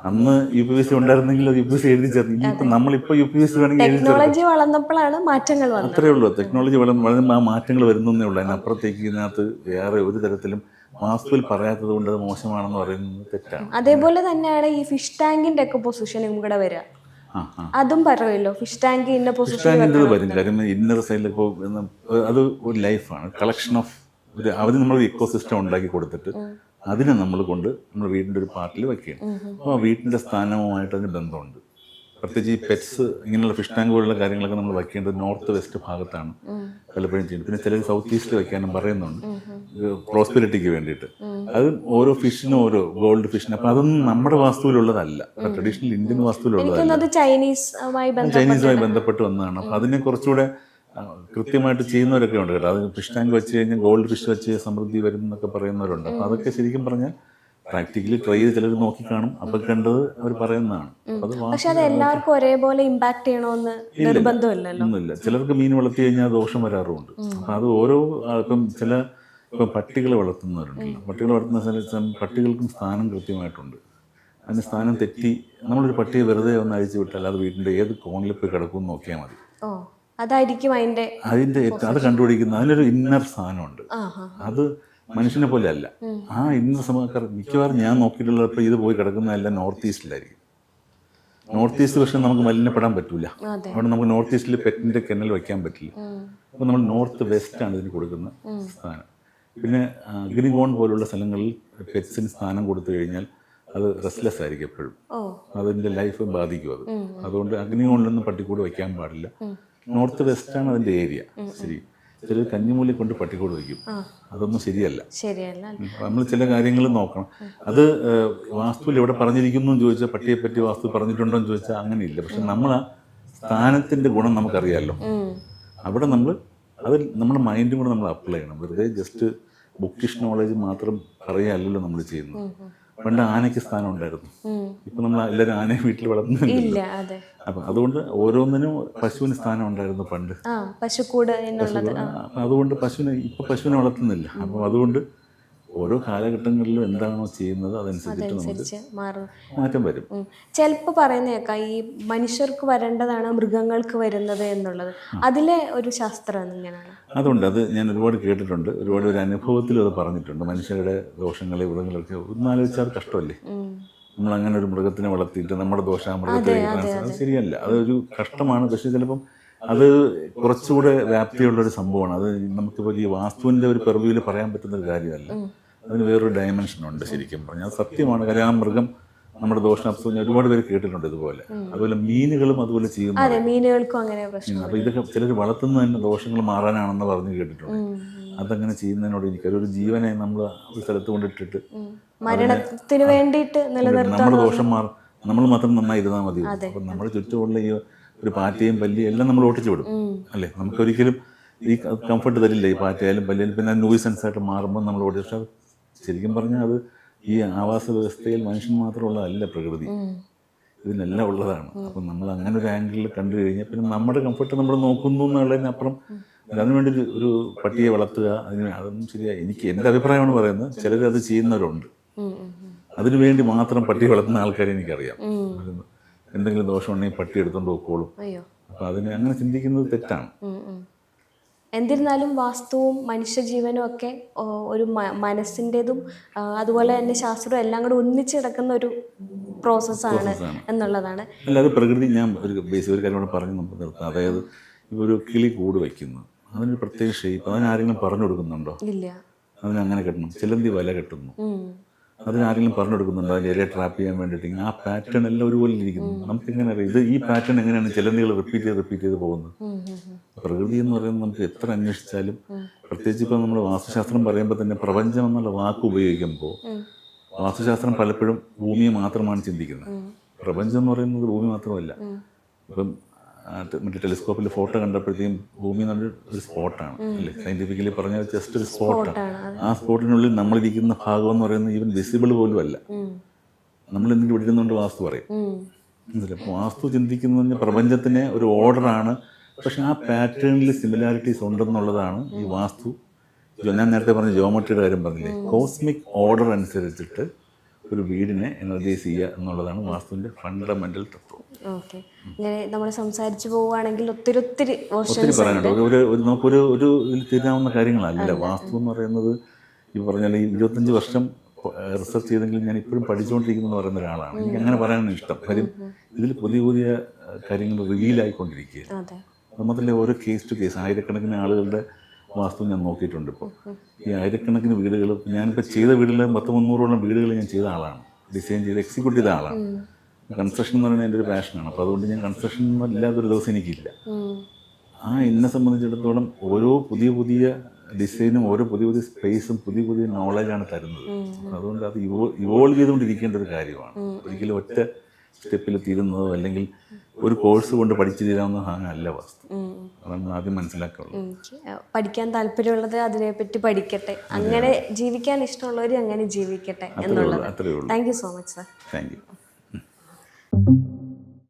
അന്ന് UPVC ഉണ്ടായിരുന്നെങ്കിൽ UPVC എഴുതി ചേർന്നു. ഇനിയിപ്പോൾ നമ്മളിപ്പോൾ UPVC വേണമെങ്കിൽ എഴുതി ചേർക്കും. ടെക്നോളജി വളർന്നപ്പോഴാണ് മാറ്റങ്ങൾ വന്നത്. അത്രേ ഉള്ളൂ. ടെക്നോളജി വളരുമ്പോൾ ആ മാറ്റങ്ങൾ വരുന്നേ ഉള്ളൂ. അതിനപ്പുറത്തേക്ക് ഇതിനകത്ത് വേറെ ഒരു തരത്തിലും വാസ്തുവിൽ പറയാത്തത് കൊണ്ട് അത് മോശമാണെന്ന് പറയുന്നത് തെറ്റാണ്. അതേപോലെ തന്നെയാണ് ഈ ഫിഷ് ടാങ്കിന്റെ ഒക്കെ പൊസിഷനും കൂടെ വരിക. അതും പറയുമല്ലോ, ഫിഷ് ടാങ്ക് ഇന്ന പൊസിഷൻ ടാങ്കിൻ്റെ വരും. കാര്യം ഇന്നർ സൈഡിൽ ഇപ്പോൾ അത് ഒരു ലൈഫാണ്, കളക്ഷൻ ഓഫ് അവർ നമ്മൾ ഇക്കോസിസ്റ്റം ഉണ്ടാക്കി കൊടുത്തിട്ട് അതിനെ നമ്മൾ കൊണ്ട് നമ്മുടെ വീടിൻ്റെ ഒരു പാർട്ടിൽ വയ്ക്കുകയാണ്. അപ്പോൾ ആ വീട്ടിൻ്റെ സ്ഥാനവുമായിട്ട് അതിന് ബന്ധമുണ്ട്. പ്രത്യേകിച്ച് ഈ പെറ്റ്സ് ഇങ്ങനെയുള്ള ഫിഷ് ടാങ്ക് പോലുള്ള കാര്യങ്ങളൊക്കെ നമ്മൾ വയ്ക്കേണ്ടത് നോർത്ത് വെസ്റ്റ് ഭാഗത്താണ് പലപ്പോഴും ചെയ്യുന്നത്. പിന്നെ ചിലർ സൗത്ത് ഈസ്റ്റ് വയ്ക്കാനും പറയുന്നുണ്ട് പ്രോസ്പെരിറ്റിക്ക് വേണ്ടിയിട്ട്. അത് ഓരോ ഫിഷിനും ഓരോ ഗോൾഡ് ഫിഷിന്. അപ്പം അതൊന്നും നമ്മുടെ വാസ്തുവിലുള്ളതല്ല, ട്രഡീഷണൽ ഇന്ത്യൻ വാസ്തുവിലുള്ളതല്ല, ചൈനീസുമായി ബന്ധപ്പെട്ട് വന്നതാണ്. അപ്പം അതിനെ കുറച്ചുകൂടെ കൃത്യമായിട്ട് ചെയ്യുന്നവരൊക്കെ ഉണ്ട് കേട്ടോ. അത് ഫിഷ് ടാങ്ക് വെച്ച് കഴിഞ്ഞാൽ ഗോൾഡ് ഫിഷ് വെച്ച് സമൃദ്ധി വരും എന്നൊക്കെ പറയുന്നവരുണ്ട്. അപ്പോൾ അതൊക്കെ ശരിക്കും പറഞ്ഞാൽ പ്രാക്ടിക്കലി ട്രൈ ചെയ്ത് ചിലർ നോക്കിക്കാണും. അപ്പോൾ കണ്ടത് അവർ പറയുന്നതാണ്. പക്ഷെ അത് എല്ലാവർക്കും ഒരേപോലെ ഇമ്പാക്ട് ചെയ്യണമെന്ന് നിർബന്ധമില്ലല്ലോ. ഒന്നുമില്ല. ചിലർക്ക് മീൻ വളർത്തി കഴിഞ്ഞാൽ ദോഷം വരാറുമുണ്ട്. അപ്പം അത് ഓരോ ഇപ്പം പട്ടികൾ വളർത്തുന്നവരുണ്ടല്ലോ. പട്ടികൾ വളർത്തുന്ന സ്ഥലത്ത് പട്ടികൾക്കും സ്ഥാനം കൃത്യമായിട്ടുണ്ട്. അതിന് സ്ഥാനം തെറ്റി നമ്മളൊരു പട്ടിയെ വെറുതെ ഒന്ന് അഴിച്ചു വിട്ടാൽ അത് വീടിൻ്റെ ഏത് കോണിൽ പോയി കിടക്കും നോക്കിയാൽ മതി. അതായിരിക്കും അതിന്റെ അത് കണ്ടുപിടിക്കുന്ന അതിനൊരു ഇന്നർ സ്ഥാനമുണ്ട്. അത് മനുഷ്യനെ പോലെ അല്ല. ആ ഇന്നർ സമയക്കാർ മിക്കവാറും ഞാൻ നോക്കിയിട്ടുള്ളപ്പോൾ ഇത് പോയി കിടക്കുന്നതെല്ലാം നോർത്ത് ഈസ്റ്റിലായിരിക്കും. നോർത്ത് ഈസ്റ്റ് പക്ഷെ നമുക്ക് മലിനപ്പെടാൻ പറ്റില്ല. അവിടെ നമുക്ക് നോർത്ത് ഈസ്റ്റിൽ പെറ്റിൻ്റെ കെന്നൽ വയ്ക്കാൻ പറ്റില്ല. അപ്പോൾ നമ്മൾ നോർത്ത് വെസ്റ്റാണ് ഇതിന് കൊടുക്കുന്ന സ്ഥാനം. പിന്നെ അഗ്നികോൺ പോലുള്ള സ്ഥലങ്ങളിൽ പെറ്റ്സിന് സ്ഥാനം കൊടുത്തു കഴിഞ്ഞാൽ അത് റെസ്റ്റ്ലെസ് ആയിരിക്കും എപ്പോഴും. അതിൻ്റെ ലൈഫ് ബാധിക്കും അത്. അതുകൊണ്ട് അഗ്നികോണിലൊന്നും പട്ടിക്കൂട് വയ്ക്കാൻ പാടില്ല. നോർത്ത് വെസ്റ്റാണ് അതിൻ്റെ ഏരിയ. ശരി, ചിലർ കഞ്ഞിമൂലി കൊണ്ട് പട്ടിക്കൂട് വയ്ക്കും. അതൊന്നും ശരിയല്ല. നമ്മൾ ചില കാര്യങ്ങൾ നോക്കണം. അത് വാസ്തുവിൽ എവിടെ പറഞ്ഞിരിക്കുന്നു എന്ന് ചോദിച്ചാൽ, പട്ടിയെപ്പറ്റി വാസ്തു പറഞ്ഞിട്ടുണ്ടോ എന്ന് ചോദിച്ചാൽ അങ്ങനെയില്ല. പക്ഷെ നമ്മൾ ആ സ്ഥാനത്തിൻ്റെ ഗുണം നമുക്കറിയാമല്ലോ. അവിടെ നമ്മൾ അത് നമ്മുടെ മൈൻഡും കൂടെ നമ്മൾ അപ്ലൈ ചെയ്യണം. വെറുതെ ജസ്റ്റ് ബുക്കിഷ് നോളജ് മാത്രം പറയുകയല്ലല്ലോ നമ്മൾ ചെയ്യുന്നത്. പണ്ട് ആനയ്ക്ക് സ്ഥാനം ഉണ്ടായിരുന്നു. ഇപ്പം നമ്മൾ എല്ലാവരും ആനയെ വീട്ടിൽ വളർത്തുന്നില്ല. അപ്പം അതുകൊണ്ട് ഓരോന്നിനും പശുവിന് സ്ഥാനം ഉണ്ടായിരുന്നു പണ്ട്. അതുകൊണ്ട് പശുവിനെ വളർത്തുന്നില്ല. അപ്പം അതുകൊണ്ട് ഓരോ കാലഘട്ടങ്ങളിലും എന്താണോ ചെയ്യുന്നത് അതനുസരിച്ചിട്ട് നമുക്ക് മാറ്റം വരും. ചിലപ്പോൾ പറയുന്നേക്കാം ഈ മനുഷ്യർക്ക് വരേണ്ടതാണ് മൃഗങ്ങൾക്ക് വരുന്നത് എന്നുള്ളത്. അതിലെ ഒരു ശാസ്ത്രം എങ്ങനെയാണ്? അതുകൊണ്ട് അത് ഞാൻ ഒരുപാട് കേട്ടിട്ടുണ്ട്. ഒരുപാട് ഒരു അനുഭവത്തിലും അത് പറഞ്ഞിട്ടുണ്ട്. മനുഷ്യരുടെ ദോഷങ്ങളെ മൃഗങ്ങളൊക്കെ ഒന്നാലോചിച്ചാൽ കഷ്ടമല്ലേ. നമ്മൾ അങ്ങനെ ഒരു മൃഗത്തിനെ വളർത്തിയിട്ട് നമ്മുടെ ദോഷം മൃഗത്തെ അത് ശരിയല്ല. അതൊരു കഷ്ടമാണ്. പക്ഷെ ചിലപ്പം അത് കുറച്ചുകൂടെ വ്യാപ്തിയുള്ളൊരു സംഭവമാണ്. അത് നമുക്കിപ്പോൾ ഈ വാസ്തുവിൻ്റെ ഒരു പെർവ്യൂവിൽ പറയാൻ പറ്റുന്ന ഒരു കാര്യമല്ല. അതിന് വേറൊരു ഡയമെൻഷനുണ്ട് ശരിക്കും പറഞ്ഞാൽ. അത് സത്യമാണ്. കാര്യം ആ മൃഗം നമ്മുടെ ദോഷം അബ്സോർബ് ഒരുപാട് പേര് കേട്ടിട്ടുണ്ട് ഇതുപോലെ. അതുപോലെ മീനുകളും അതുപോലെ ചെയ്യുന്നു. അപ്പോൾ ഇതൊക്കെ ചിലർ വളർത്തുന്നത് തന്നെ ദോഷങ്ങൾ മാറാനാണെന്ന് പറഞ്ഞ് കേട്ടിട്ടുണ്ട്. അതങ്ങനെ ചെയ്യുന്നതിനോട് എനിക്കൊരു ജീവനെ നമ്മൾ ഒരു സ്ഥലത്ത് കൊണ്ടിട്ടിട്ട് മരണത്തിന് വേണ്ടിയിട്ട് നമ്മുടെ ദോഷം മാറും, നമ്മൾ മാത്രം നന്നായിരുന്നാൽ മതി. അപ്പം നമ്മുടെ ചുറ്റുമുള്ള ഈ ഒരു പാറ്റയും പല്ലിയും എല്ലാം നമ്മൾ ഓട്ടിച്ചു വിടും അല്ലേ. നമുക്കൊരിക്കലും ഈ കംഫർട്ട് തരില്ല ഈ പാറ്റയായാലും പല്ലിയാലും. പിന്നെ ന്യൂസൻസ് ആയിട്ട് മാറുമ്പോൾ നമ്മൾ ഓടി. പക്ഷെ ശരിക്കും പറഞ്ഞാൽ അത് ഈ ആവാസ വ്യവസ്ഥയിൽ മനുഷ്യൻ മാത്രമുള്ളതല്ല, പ്രകൃതി ഇതിനെല്ലാം ഉള്ളതാണ്. അപ്പം നമ്മൾ അങ്ങനെ ഒരു ആംഗിളിൽ കണ്ടു കഴിഞ്ഞാൽ പിന്നെ നമ്മുടെ കംഫർട്ട് നമ്മൾ നോക്കുന്നു എന്നുള്ളതിനപ്പുറം അതിനുവേണ്ടി ഒരു പട്ടിയെ വളർത്തുക അതൊന്നും ശരിയായി. എനിക്ക് എൻ്റെ അഭിപ്രായമാണ് പറയുന്നത്. ചിലരത് ചെയ്യുന്നവരുണ്ട്. അതിനുവേണ്ടി മാത്രം പട്ടി വളർത്തുന്ന ആൾക്കാരെ എനിക്കറിയാം. എന്തെങ്കിലും ദോഷമുണ്ടെങ്കിൽ പട്ടി എടുത്തോണ്ട് പോയിക്കോളും. അപ്പം അതിന് അങ്ങനെ ചിന്തിക്കുന്നത് തെറ്റാണ്. എന്നിരുന്നാലും വാസ്തുവും മനുഷ്യജീവനും ഒക്കെ ഒരു മനസ്സിൻ്റെതും അതുപോലെ തന്നെ ശാസ്ത്രവും എല്ലാം കൂടെ ഒന്നിച്ച് കിടക്കുന്ന ഒരു പ്രോസസ്സാണ് എന്നുള്ളതാണ്. അല്ലാതെ പ്രകൃതി ഞാൻ ഒരു കാര്യം കൂടെ പറഞ്ഞ് നമുക്ക് നിർത്താം. അതായത് ഇപ്പോൾ ഒരു കിളി കൂട് വയ്ക്കുന്നു, അതിനൊരു പ്രത്യേക ഷേപ്പ്. അതിനാരെങ്കിലും പറഞ്ഞു കൊടുക്കുന്നുണ്ടോ? ഇല്ല. അതിനങ്ങനെ കെട്ടണം. ചിലന്തി വല കെട്ടുന്നു, അതിനാരെങ്കിലും പറഞ്ഞു കൊടുക്കുന്നുണ്ടോ? അതിന് ഇരയെ ട്രാപ്പ് ചെയ്യാൻ വേണ്ടിയിട്ട്. ആ പാറ്റേൺ എല്ലാം ഒരുപോലെ ഇരിക്കുന്നു. നമുക്കെങ്ങനെ അറിയാം ഇത് ഈ പാറ്റേൺ എങ്ങനെയാണ് ചിലന്തികൾ റിപ്പീറ്റ് ചെയ്ത് പോകുന്നത്? പ്രകൃതി എന്ന് പറയുന്നത് നമുക്ക് എത്ര അന്വേഷിച്ചാലും, പ്രത്യേകിച്ച് ഇപ്പോൾ നമ്മൾ വാസ്തുശാസ്ത്രം പറയുമ്പോൾ തന്നെ പ്രപഞ്ചം എന്നുള്ള വാക്ക് ഉപയോഗിക്കുമ്പോൾ വാസ്തുശാസ്ത്രം പലപ്പോഴും ഭൂമിയെ മാത്രമാണ് ചിന്തിക്കുന്നത്. പ്രപഞ്ചം എന്ന് പറയുന്നത് ഭൂമി മാത്രമല്ല. ഇപ്പം മറ്റേ ടെലിസ്കോപ്പിൽ ഫോട്ടോ കണ്ടപ്പോഴത്തേക്കും ഭൂമി എന്ന് പറഞ്ഞൊരു ഒരു സ്പോട്ടാണ് അല്ലേ, സയന്റിഫിക്കലി പറഞ്ഞാൽ ജസ്റ്റ് ഒരു സ്പോട്ടാണ്. ആ സ്പോട്ടിനുള്ളിൽ നമ്മളിരിക്കുന്ന ഭാഗം എന്ന് പറയുന്നത് ഈവൻ വിസിബിൾ പോലും അല്ല. നമ്മൾ എന്തെങ്കിലും ഇവിടെ ഇരുന്നുകൊണ്ട് വാസ്തു പറയും. അപ്പോൾ വാസ്തു ചിന്തിക്കുന്നത് പ്രപഞ്ചത്തിന് ഒരു ഓർഡറാണ്, പക്ഷെ ആ പാറ്റേണിൽ സിമിലാരിറ്റീസ് ഉണ്ടെന്നുള്ളതാണ് ഈ വാസ്തു. ഞാൻ നേരത്തെ പറഞ്ഞ ജിയോമെട്രിയുടെ കാര്യം പറഞ്ഞില്ലേ, കോസ്മിക് ഓർഡർ അനുസരിച്ചിട്ട് ഒരു വീടിനെ എനർജൈസ് ചെയ്യുക എന്നുള്ളതാണ് വാസ്തുവിൻ്റെ ഫണ്ടമെൻ്റൽ തത്വം. ഓക്കെ, ഇങ്ങനെ നമ്മൾ സംസാരിച്ചു പോവുകയാണെങ്കിൽ ഒത്തിരി ഒത്തിരി പറയാനുണ്ട്. നമുക്കൊരു ഇതിൽ തീരാവുന്ന കാര്യങ്ങളല്ല വാസ്തു എന്ന് പറയുന്നത്. ഈ പറഞ്ഞാൽ ഈ 25 വർഷം റിസർച്ച് ചെയ്തെങ്കിലും ഞാൻ ഇപ്പോഴും പഠിച്ചുകൊണ്ടിരിക്കുന്നു പറയുന്ന ഒരാളാണ്. എനിക്ക് അങ്ങനെ പറയാനാണ് ഇഷ്ടം. കാര്യം ഇതിൽ പുതിയ പുതിയ കാര്യങ്ങൾ റിവീലായിക്കൊണ്ടിരിക്കുകയാണ്. അത് മാത്രമല്ല ഓരോ കേസ് ടു കേസ് ആയിരക്കണക്കിന് ആളുകളുടെ വാസ്തു ഞാൻ നോക്കിയിട്ടുണ്ട്. ഇപ്പോൾ ഈ ആയിരക്കണക്കിന് വീടുകൾ ഞാനിപ്പോൾ ചെയ്ത വീടുകൾ 100-300ഓളം വീടുകൾ ഞാൻ ചെയ്ത ആളാണ്, ഡിസൈൻ ചെയ്ത് എക്സിക്യൂട്ട് ചെയ്ത ആളാണ്. കൺസ്ട്രക്ഷൻ എന്ന് പറയുന്നത് എൻ്റെ ഒരു പാഷനാണ്. അപ്പോൾ അതുകൊണ്ട് ഞാൻ കൺസ്ട്രക്ഷൻ ഇല്ലാത്തൊരു ദിവസം എനിക്കില്ല. എന്നെ സംബന്ധിച്ചിടത്തോളം ഓരോ പുതിയ പുതിയ ഡിസൈനും ഓരോ പുതിയ പുതിയ സ്പേസും പുതിയ പുതിയ നോളജാണ് തരുന്നത്. അതുകൊണ്ട് അത് ഇവോൾവ് ചെയ്തുകൊണ്ടിരിക്കേണ്ട ഒരു കാര്യമാണ്. ഒരിക്കലും ഒറ്റ സ്റ്റെപ്പിൽ തീരുന്നതോ അല്ലെങ്കിൽ ഒരു കോഴ്സ് കൊണ്ട് പഠിച്ചു തീരാവുന്ന അല്ല വാസ്തു. അതാണ് ആദ്യം മനസ്സിലാക്കുള്ളൂ. പഠിക്കാൻ താല്പര്യമുള്ളത് അതിനെപ്പറ്റി പഠിക്കട്ടെ, അങ്ങനെ ജീവിക്കാൻ ഇഷ്ടമുള്ളവർ അങ്ങനെ ജീവിക്കട്ടെ എന്നുള്ളത്. അത്രയേ ഉള്ളൂ. Thank you so much sir. Thank you.